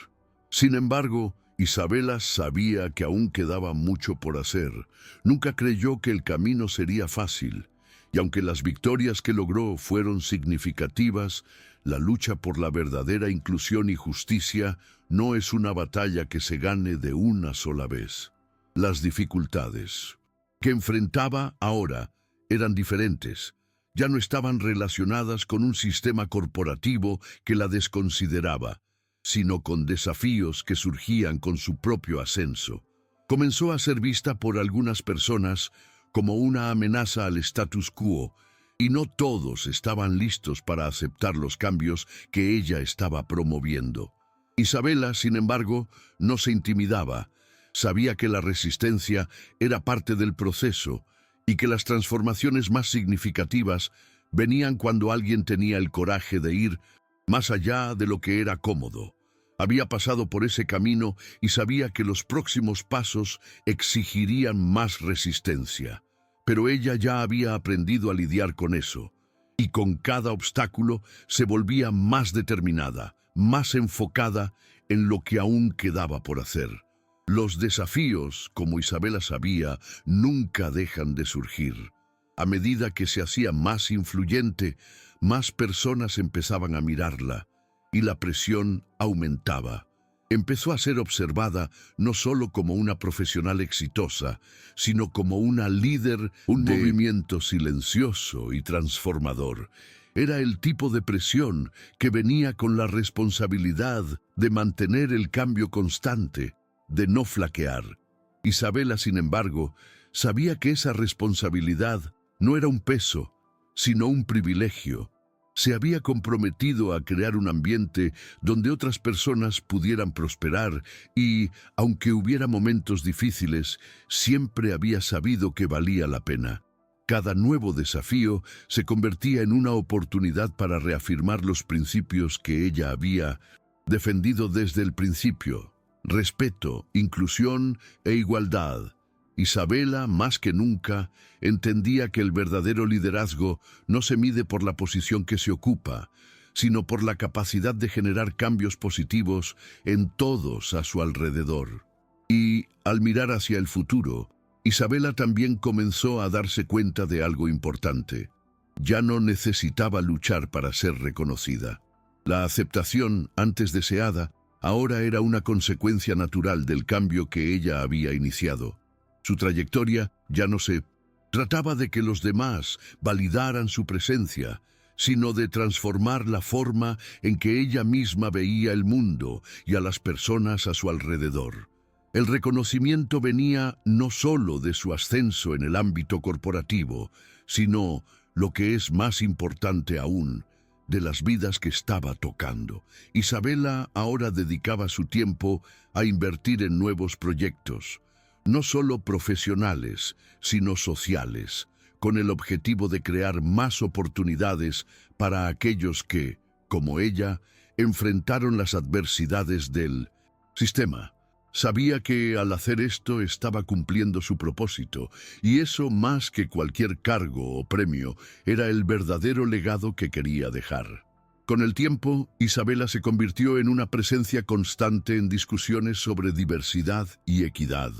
Sin embargo, Isabela sabía que aún quedaba mucho por hacer. Nunca creyó que el camino sería fácil, y aunque las victorias que logró fueron significativas, la lucha por la verdadera inclusión y justicia no es una batalla que se gane de una sola vez. Las dificultades que enfrentaba ahora eran diferentes. Ya no estaban relacionadas con un sistema corporativo que la desconsideraba, sino con desafíos que surgían con su propio ascenso. Comenzó a ser vista por algunas personas como una amenaza al status quo, y no todos estaban listos para aceptar los cambios que ella estaba promoviendo. Isabela, sin embargo, no se intimidaba. Sabía que la resistencia era parte del proceso y que las transformaciones más significativas venían cuando alguien tenía el coraje de ir más allá de lo que era cómodo. Había pasado por ese camino y sabía que los próximos pasos exigirían más resistencia. Pero ella ya había aprendido a lidiar con eso, y con cada obstáculo se volvía más determinada, más enfocada en lo que aún quedaba por hacer. Los desafíos, como Isabela sabía, nunca dejan de surgir. A medida que se hacía más influyente, más personas empezaban a mirarla, y la presión aumentaba. Empezó a ser observada no solo como una profesional exitosa, sino como una líder, un movimiento silencioso y transformador. Era el tipo de presión que venía con la responsabilidad de mantener el cambio constante, de no flaquear. Isabela, sin embargo, sabía que esa responsabilidad no era un peso, sino un privilegio. Se había comprometido a crear un ambiente donde otras personas pudieran prosperar y, aunque hubiera momentos difíciles, siempre había sabido que valía la pena. Cada nuevo desafío se convertía en una oportunidad para reafirmar los principios que ella había defendido desde el principio: respeto, inclusión e igualdad. Isabela, más que nunca, entendía que el verdadero liderazgo no se mide por la posición que se ocupa, sino por la capacidad de generar cambios positivos en todos a su alrededor. Y, al mirar hacia el futuro, Isabela también comenzó a darse cuenta de algo importante. Ya no necesitaba luchar para ser reconocida. La aceptación, antes deseada, ahora era una consecuencia natural del cambio que ella había iniciado. Su trayectoria ya no se trataba de que los demás validaran su presencia, sino de transformar la forma en que ella misma veía el mundo y a las personas a su alrededor. El reconocimiento venía no solo de su ascenso en el ámbito corporativo, sino, lo que es más importante aún, de las vidas que estaba tocando. Isabela ahora dedicaba su tiempo a invertir en nuevos proyectos, no solo profesionales, sino sociales, con el objetivo de crear más oportunidades para aquellos que, como ella, enfrentaron las adversidades del sistema. Sabía que al hacer esto estaba cumpliendo su propósito, y eso, más que cualquier cargo o premio, era el verdadero legado que quería dejar. Con el tiempo, Isabela se convirtió en una presencia constante en discusiones sobre diversidad y equidad,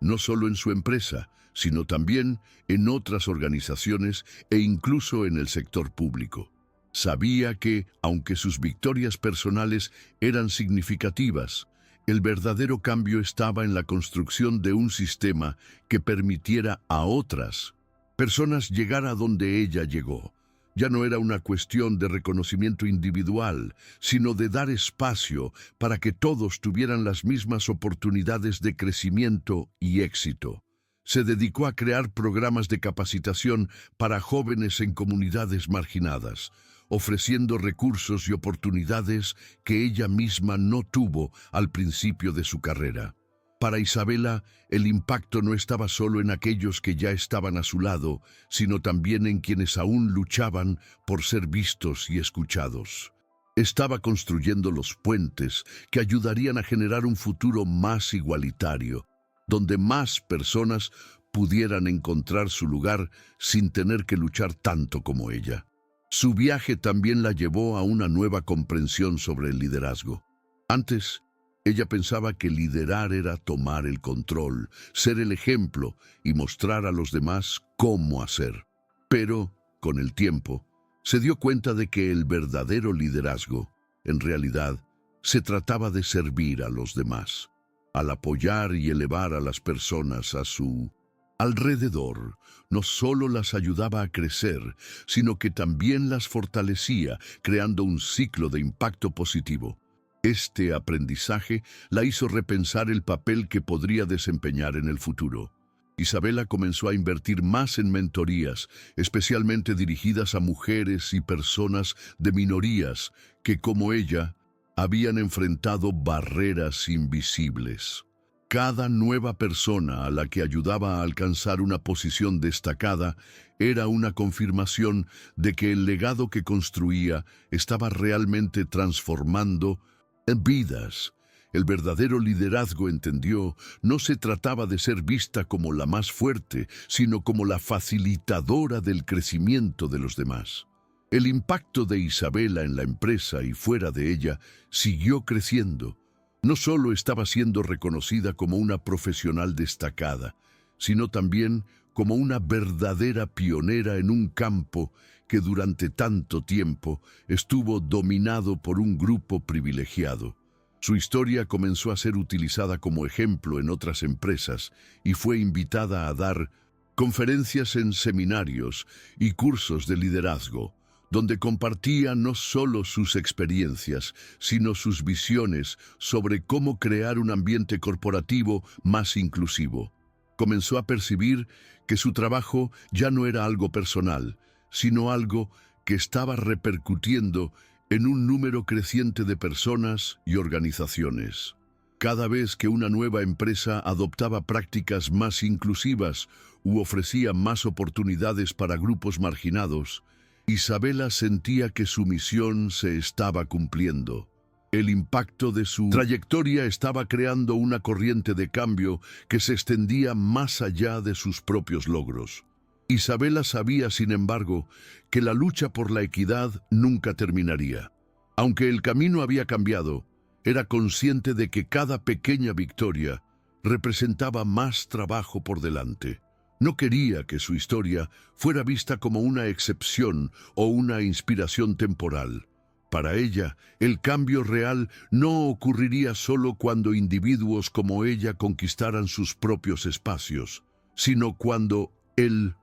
no solo en su empresa, sino también en otras organizaciones e incluso en el sector público. Sabía que, aunque sus victorias personales eran significativas, el verdadero cambio estaba en la construcción de un sistema que permitiera a otras personas llegar a donde ella llegó. Ya no era una cuestión de reconocimiento individual, sino de dar espacio para que todos tuvieran las mismas oportunidades de crecimiento y éxito. Se dedicó a crear programas de capacitación para jóvenes en comunidades marginadas, ofreciendo recursos y oportunidades que ella misma no tuvo al principio de su carrera. Para Isabela, el impacto no estaba solo en aquellos que ya estaban a su lado, sino también en quienes aún luchaban por ser vistos y escuchados. Estaba construyendo los puentes que ayudarían a generar un futuro más igualitario, donde más personas pudieran encontrar su lugar sin tener que luchar tanto como ella. Su viaje también la llevó a una nueva comprensión sobre el liderazgo. Antes, ella pensaba que liderar era tomar el control, ser el ejemplo y mostrar a los demás cómo hacer. Pero, con el tiempo, se dio cuenta de que el verdadero liderazgo, en realidad, se trataba de servir a los demás, al apoyar y elevar a las personas a su alrededor. No solo las ayudaba a crecer, sino que también las fortalecía, creando un ciclo de impacto positivo. Este aprendizaje la hizo repensar el papel que podría desempeñar en el futuro. Isabela comenzó a invertir más en mentorías, especialmente dirigidas a mujeres y personas de minorías que, como ella, habían enfrentado barreras invisibles. Cada nueva persona a la que ayudaba a alcanzar una posición destacada era una confirmación de que el legado que construía estaba realmente transformando vidas. El verdadero liderazgo, entendió, no se trataba de ser vista como la más fuerte, sino como la facilitadora del crecimiento de los demás. El impacto de Isabela en la empresa y fuera de ella siguió creciendo. No solo estaba siendo reconocida como una profesional destacada, sino también como una verdadera pionera en un campo que durante tanto tiempo estuvo dominado por un grupo privilegiado. Su historia comenzó a ser utilizada como ejemplo en otras empresas y fue invitada a dar conferencias en seminarios y cursos de liderazgo, donde compartía no solo sus experiencias, sino sus visiones sobre cómo crear un ambiente corporativo más inclusivo. Comenzó a percibir que su trabajo ya no era algo personal, sino algo que estaba repercutiendo en un número creciente de personas y organizaciones. Cada vez que una nueva empresa adoptaba prácticas más inclusivas u ofrecía más oportunidades para grupos marginados, Isabela sentía que su misión se estaba cumpliendo. El impacto de su trayectoria estaba creando una corriente de cambio que se extendía más allá de sus propios logros. Isabela sabía, sin embargo, que la lucha por la equidad nunca terminaría. Aunque el camino había cambiado, era consciente de que cada pequeña victoria representaba más trabajo por delante. No quería que su historia fuera vista como una excepción o una inspiración temporal. Para ella, el cambio real no ocurriría solo cuando individuos como ella conquistaran sus propios espacios, sino cuando el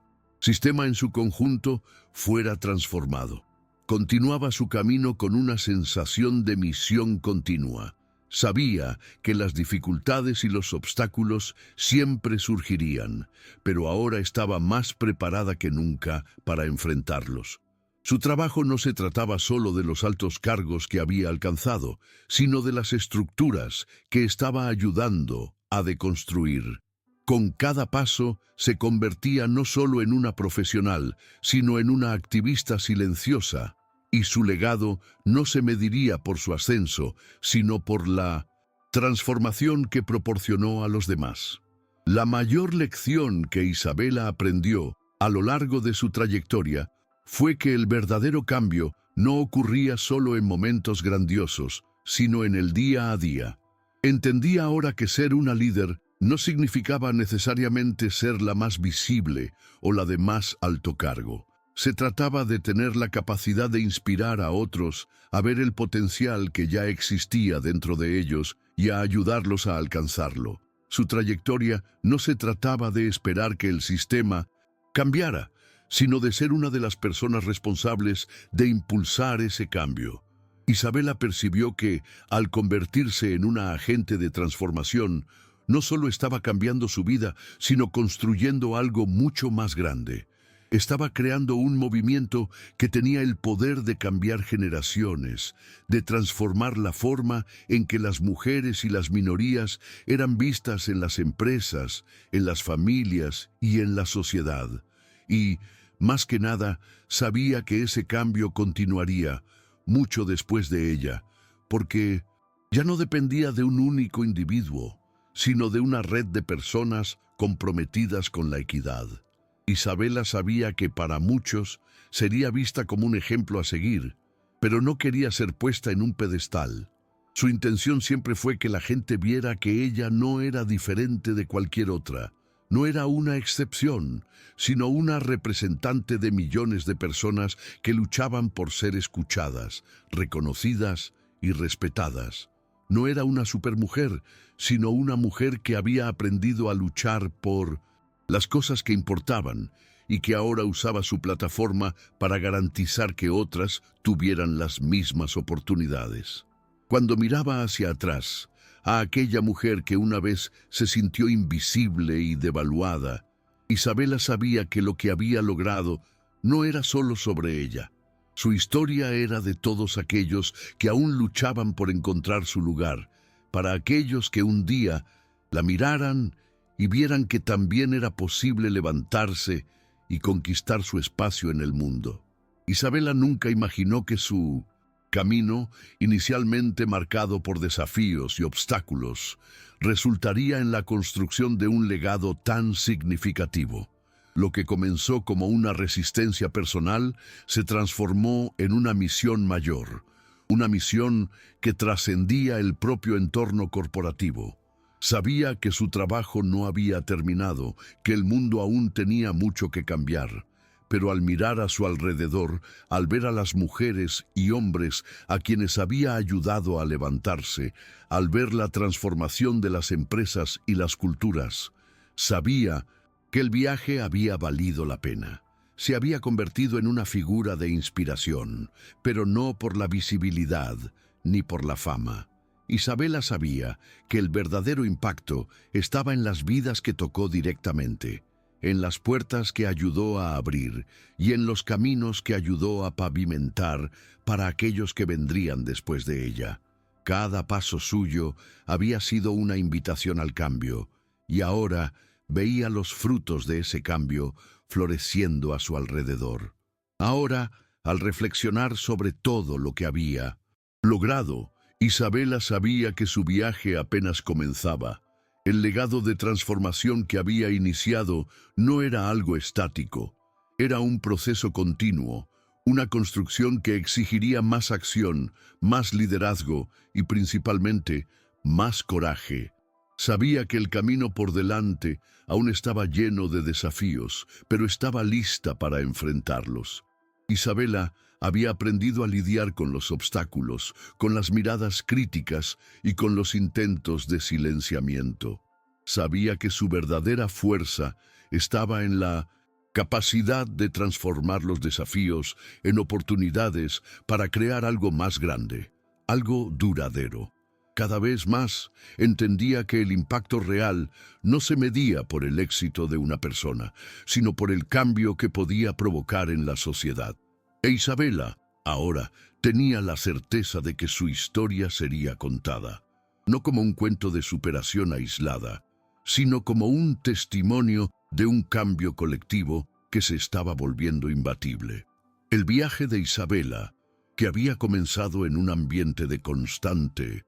sistema en su conjunto fuera transformado. Continuaba su camino con una sensación de misión continua. Sabía que las dificultades y los obstáculos siempre surgirían, pero ahora estaba más preparada que nunca para enfrentarlos. Su trabajo no se trataba solo de los altos cargos que había alcanzado, sino de las estructuras que estaba ayudando a deconstruir. Con cada paso se convertía no solo en una profesional, sino en una activista silenciosa, y su legado no se mediría por su ascenso, sino por la transformación que proporcionó a los demás. La mayor lección que Isabela aprendió a lo largo de su trayectoria fue que el verdadero cambio no ocurría solo en momentos grandiosos, sino en el día a día. Entendía ahora que ser una líder no significaba necesariamente ser la más visible o la de más alto cargo. Se trataba de tener la capacidad de inspirar a otros a ver el potencial que ya existía dentro de ellos y a ayudarlos a alcanzarlo. Su trayectoria no se trataba de esperar que el sistema cambiara, sino de ser una de las personas responsables de impulsar ese cambio. Isabela percibió que, al convertirse en una agente de transformación, no solo estaba cambiando su vida, sino construyendo algo mucho más grande. Estaba creando un movimiento que tenía el poder de cambiar generaciones, de transformar la forma en que las mujeres y las minorías eran vistas en las empresas, en las familias y en la sociedad. Y, más que nada, sabía que ese cambio continuaría mucho después de ella, porque ya no dependía de un único individuo, sino de una red de personas comprometidas con la equidad. Isabela sabía que para muchos sería vista como un ejemplo a seguir, pero no quería ser puesta en un pedestal. Su intención siempre fue que la gente viera que ella no era diferente de cualquier otra. No era una excepción, sino una representante de millones de personas que luchaban por ser escuchadas, reconocidas y respetadas. No era una supermujer, sino una mujer que había aprendido a luchar por las cosas que importaban y que ahora usaba su plataforma para garantizar que otras tuvieran las mismas oportunidades. Cuando miraba hacia atrás, a aquella mujer que una vez se sintió invisible y devaluada, Isabela sabía que lo que había logrado no era solo sobre ella. Su historia era de todos aquellos que aún luchaban por encontrar su lugar, para aquellos que un día la miraran y vieran que también era posible levantarse y conquistar su espacio en el mundo. Isabela nunca imaginó que su camino, inicialmente marcado por desafíos y obstáculos, resultaría en la construcción de un legado tan significativo. Lo que comenzó como una resistencia personal se transformó en una misión mayor, una misión que trascendía el propio entorno corporativo. Sabía que su trabajo no había terminado, que el mundo aún tenía mucho que cambiar, pero al mirar a su alrededor, al ver a las mujeres y hombres a quienes había ayudado a levantarse, al ver la transformación de las empresas y las culturas, sabía que el viaje había valido la pena. Se había convertido en una figura de inspiración, pero no por la visibilidad ni por la fama. Isabela sabía que el verdadero impacto estaba en las vidas que tocó directamente, en las puertas que ayudó a abrir y en los caminos que ayudó a pavimentar para aquellos que vendrían después de ella. Cada paso suyo había sido una invitación al cambio, y ahora veía los frutos de ese cambio floreciendo a su alrededor. Ahora, al reflexionar sobre todo lo que había logrado, Isabela sabía que su viaje apenas comenzaba. El legado de transformación que había iniciado no era algo estático, era un proceso continuo, una construcción que exigiría más acción, más liderazgo y principalmente más coraje. Sabía que el camino por delante aún estaba lleno de desafíos, pero estaba lista para enfrentarlos. Isabela había aprendido a lidiar con los obstáculos, con las miradas críticas y con los intentos de silenciamiento. Sabía que su verdadera fuerza estaba en la capacidad de transformar los desafíos en oportunidades para crear algo más grande, algo duradero. Cada vez más entendía que el impacto real no se medía por el éxito de una persona, sino por el cambio que podía provocar en la sociedad. E Isabela, ahora, tenía la certeza de que su historia sería contada, no como un cuento de superación aislada, sino como un testimonio de un cambio colectivo que se estaba volviendo imbatible. El viaje de Isabela, que había comenzado en un ambiente de constante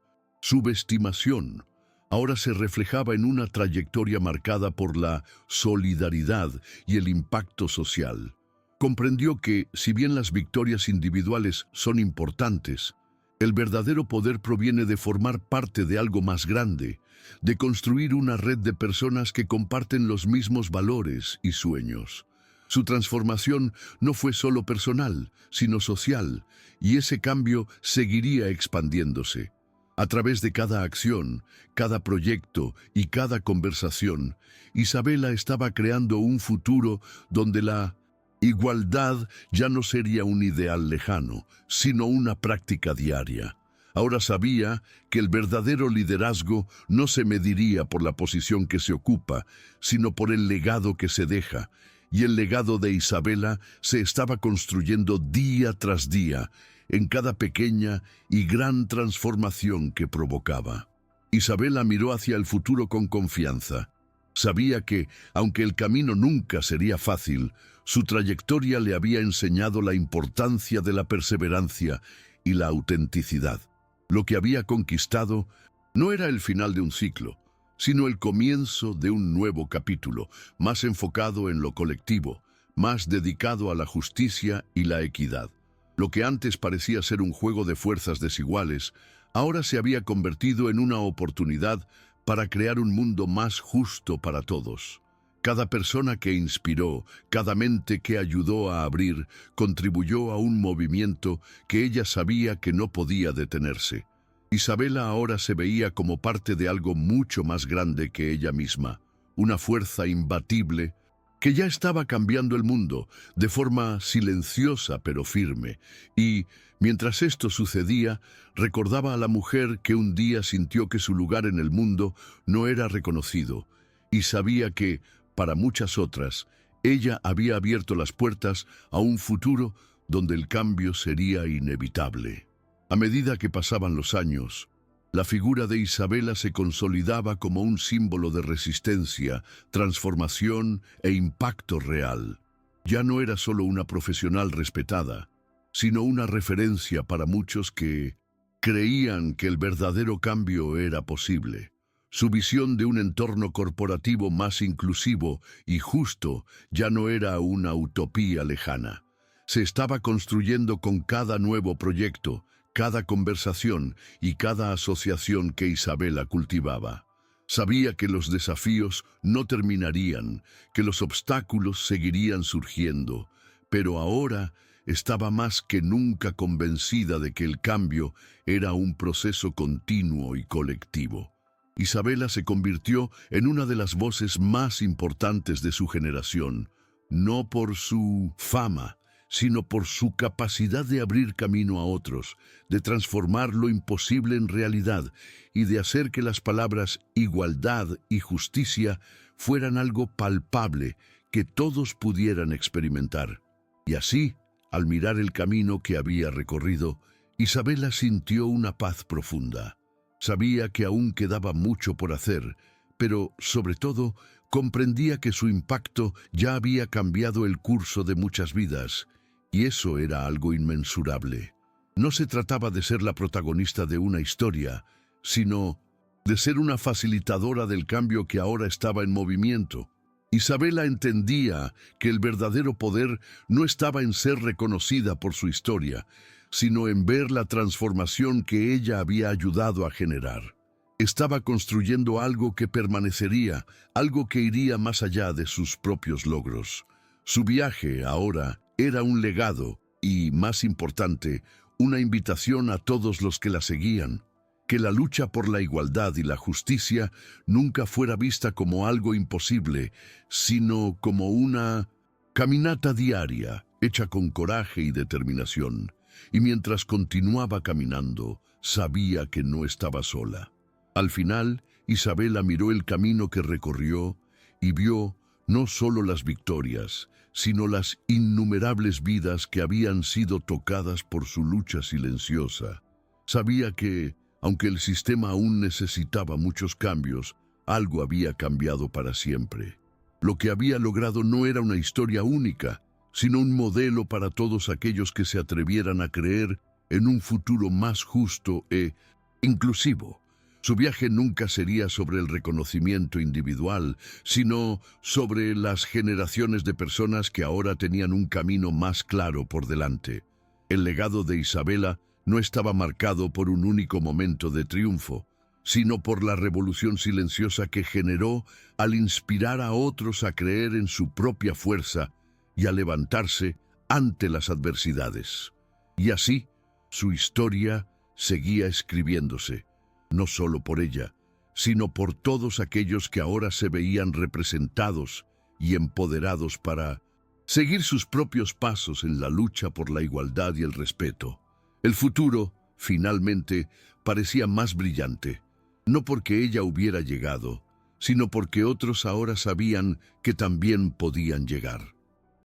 subestimación, ahora se reflejaba en una trayectoria marcada por la solidaridad y el impacto social. Comprendió que, si bien las victorias individuales son importantes, el verdadero poder proviene de formar parte de algo más grande, de construir una red de personas que comparten los mismos valores y sueños. Su transformación no fue solo personal, sino social, y ese cambio seguiría expandiéndose. A través de cada acción, cada proyecto y cada conversación, Isabela estaba creando un futuro donde la igualdad ya no sería un ideal lejano, sino una práctica diaria. Ahora sabía que el verdadero liderazgo no se mediría por la posición que se ocupa, sino por el legado que se deja, y el legado de Isabela se estaba construyendo día tras día, en cada pequeña y gran transformación que provocaba. Isabela miró hacia el futuro con confianza. Sabía que, aunque el camino nunca sería fácil, su trayectoria le había enseñado la importancia de la perseverancia y la autenticidad. Lo que había conquistado no era el final de un ciclo, sino el comienzo de un nuevo capítulo, más enfocado en lo colectivo, más dedicado a la justicia y la equidad. Lo que antes parecía ser un juego de fuerzas desiguales, ahora se había convertido en una oportunidad para crear un mundo más justo para todos. Cada persona que inspiró, cada mente que ayudó a abrir, contribuyó a un movimiento que ella sabía que no podía detenerse. Isabela ahora se veía como parte de algo mucho más grande que ella misma, una fuerza imbatible que ya estaba cambiando el mundo de forma silenciosa pero firme, y, mientras esto sucedía, recordaba a la mujer que un día sintió que su lugar en el mundo no era reconocido, y sabía que, para muchas otras, ella había abierto las puertas a un futuro donde el cambio sería inevitable. A medida que pasaban los años, la figura de Isabela se consolidaba como un símbolo de resistencia, transformación e impacto real. Ya no era solo una profesional respetada, sino una referencia para muchos que creían que el verdadero cambio era posible. Su visión de un entorno corporativo más inclusivo y justo ya no era una utopía lejana. Se estaba construyendo con cada nuevo proyecto, cada conversación y cada asociación que Isabela cultivaba. Sabía que los desafíos no terminarían, que los obstáculos seguirían surgiendo, pero ahora estaba más que nunca convencida de que el cambio era un proceso continuo y colectivo. Isabela se convirtió en una de las voces más importantes de su generación, no por su fama, sino por su capacidad de abrir camino a otros, de transformar lo imposible en realidad y de hacer que las palabras igualdad y justicia fueran algo palpable que todos pudieran experimentar. Y así, al mirar el camino que había recorrido, Isabela sintió una paz profunda. Sabía que aún quedaba mucho por hacer, pero, sobre todo, comprendía que su impacto ya había cambiado el curso de muchas vidas, y eso era algo inmensurable. No se trataba de ser la protagonista de una historia, sino de ser una facilitadora del cambio que ahora estaba en movimiento. Isabela entendía que el verdadero poder no estaba en ser reconocida por su historia, sino en ver la transformación que ella había ayudado a generar. Estaba construyendo algo que permanecería, algo que iría más allá de sus propios logros. Su viaje ahora era un legado y, más importante, una invitación a todos los que la seguían. Que la lucha por la igualdad y la justicia nunca fuera vista como algo imposible, sino como una caminata diaria, hecha con coraje y determinación. Y mientras continuaba caminando, sabía que no estaba sola. Al final, Isabela miró el camino que recorrió y vio no solo las victorias, sino las innumerables vidas que habían sido tocadas por su lucha silenciosa. Sabía que, aunque el sistema aún necesitaba muchos cambios, algo había cambiado para siempre. Lo que había logrado no era una historia única, sino un modelo para todos aquellos que se atrevieran a creer en un futuro más justo e inclusivo. Su viaje nunca sería sobre el reconocimiento individual, sino sobre las generaciones de personas que ahora tenían un camino más claro por delante. El legado de Isabela no estaba marcado por un único momento de triunfo, sino por la revolución silenciosa que generó al inspirar a otros a creer en su propia fuerza y a levantarse ante las adversidades. Y así, su historia seguía escribiéndose, no solo por ella, sino por todos aquellos que ahora se veían representados y empoderados para seguir sus propios pasos en la lucha por la igualdad y el respeto. El futuro, finalmente, parecía más brillante, no porque ella hubiera llegado, sino porque otros ahora sabían que también podían llegar.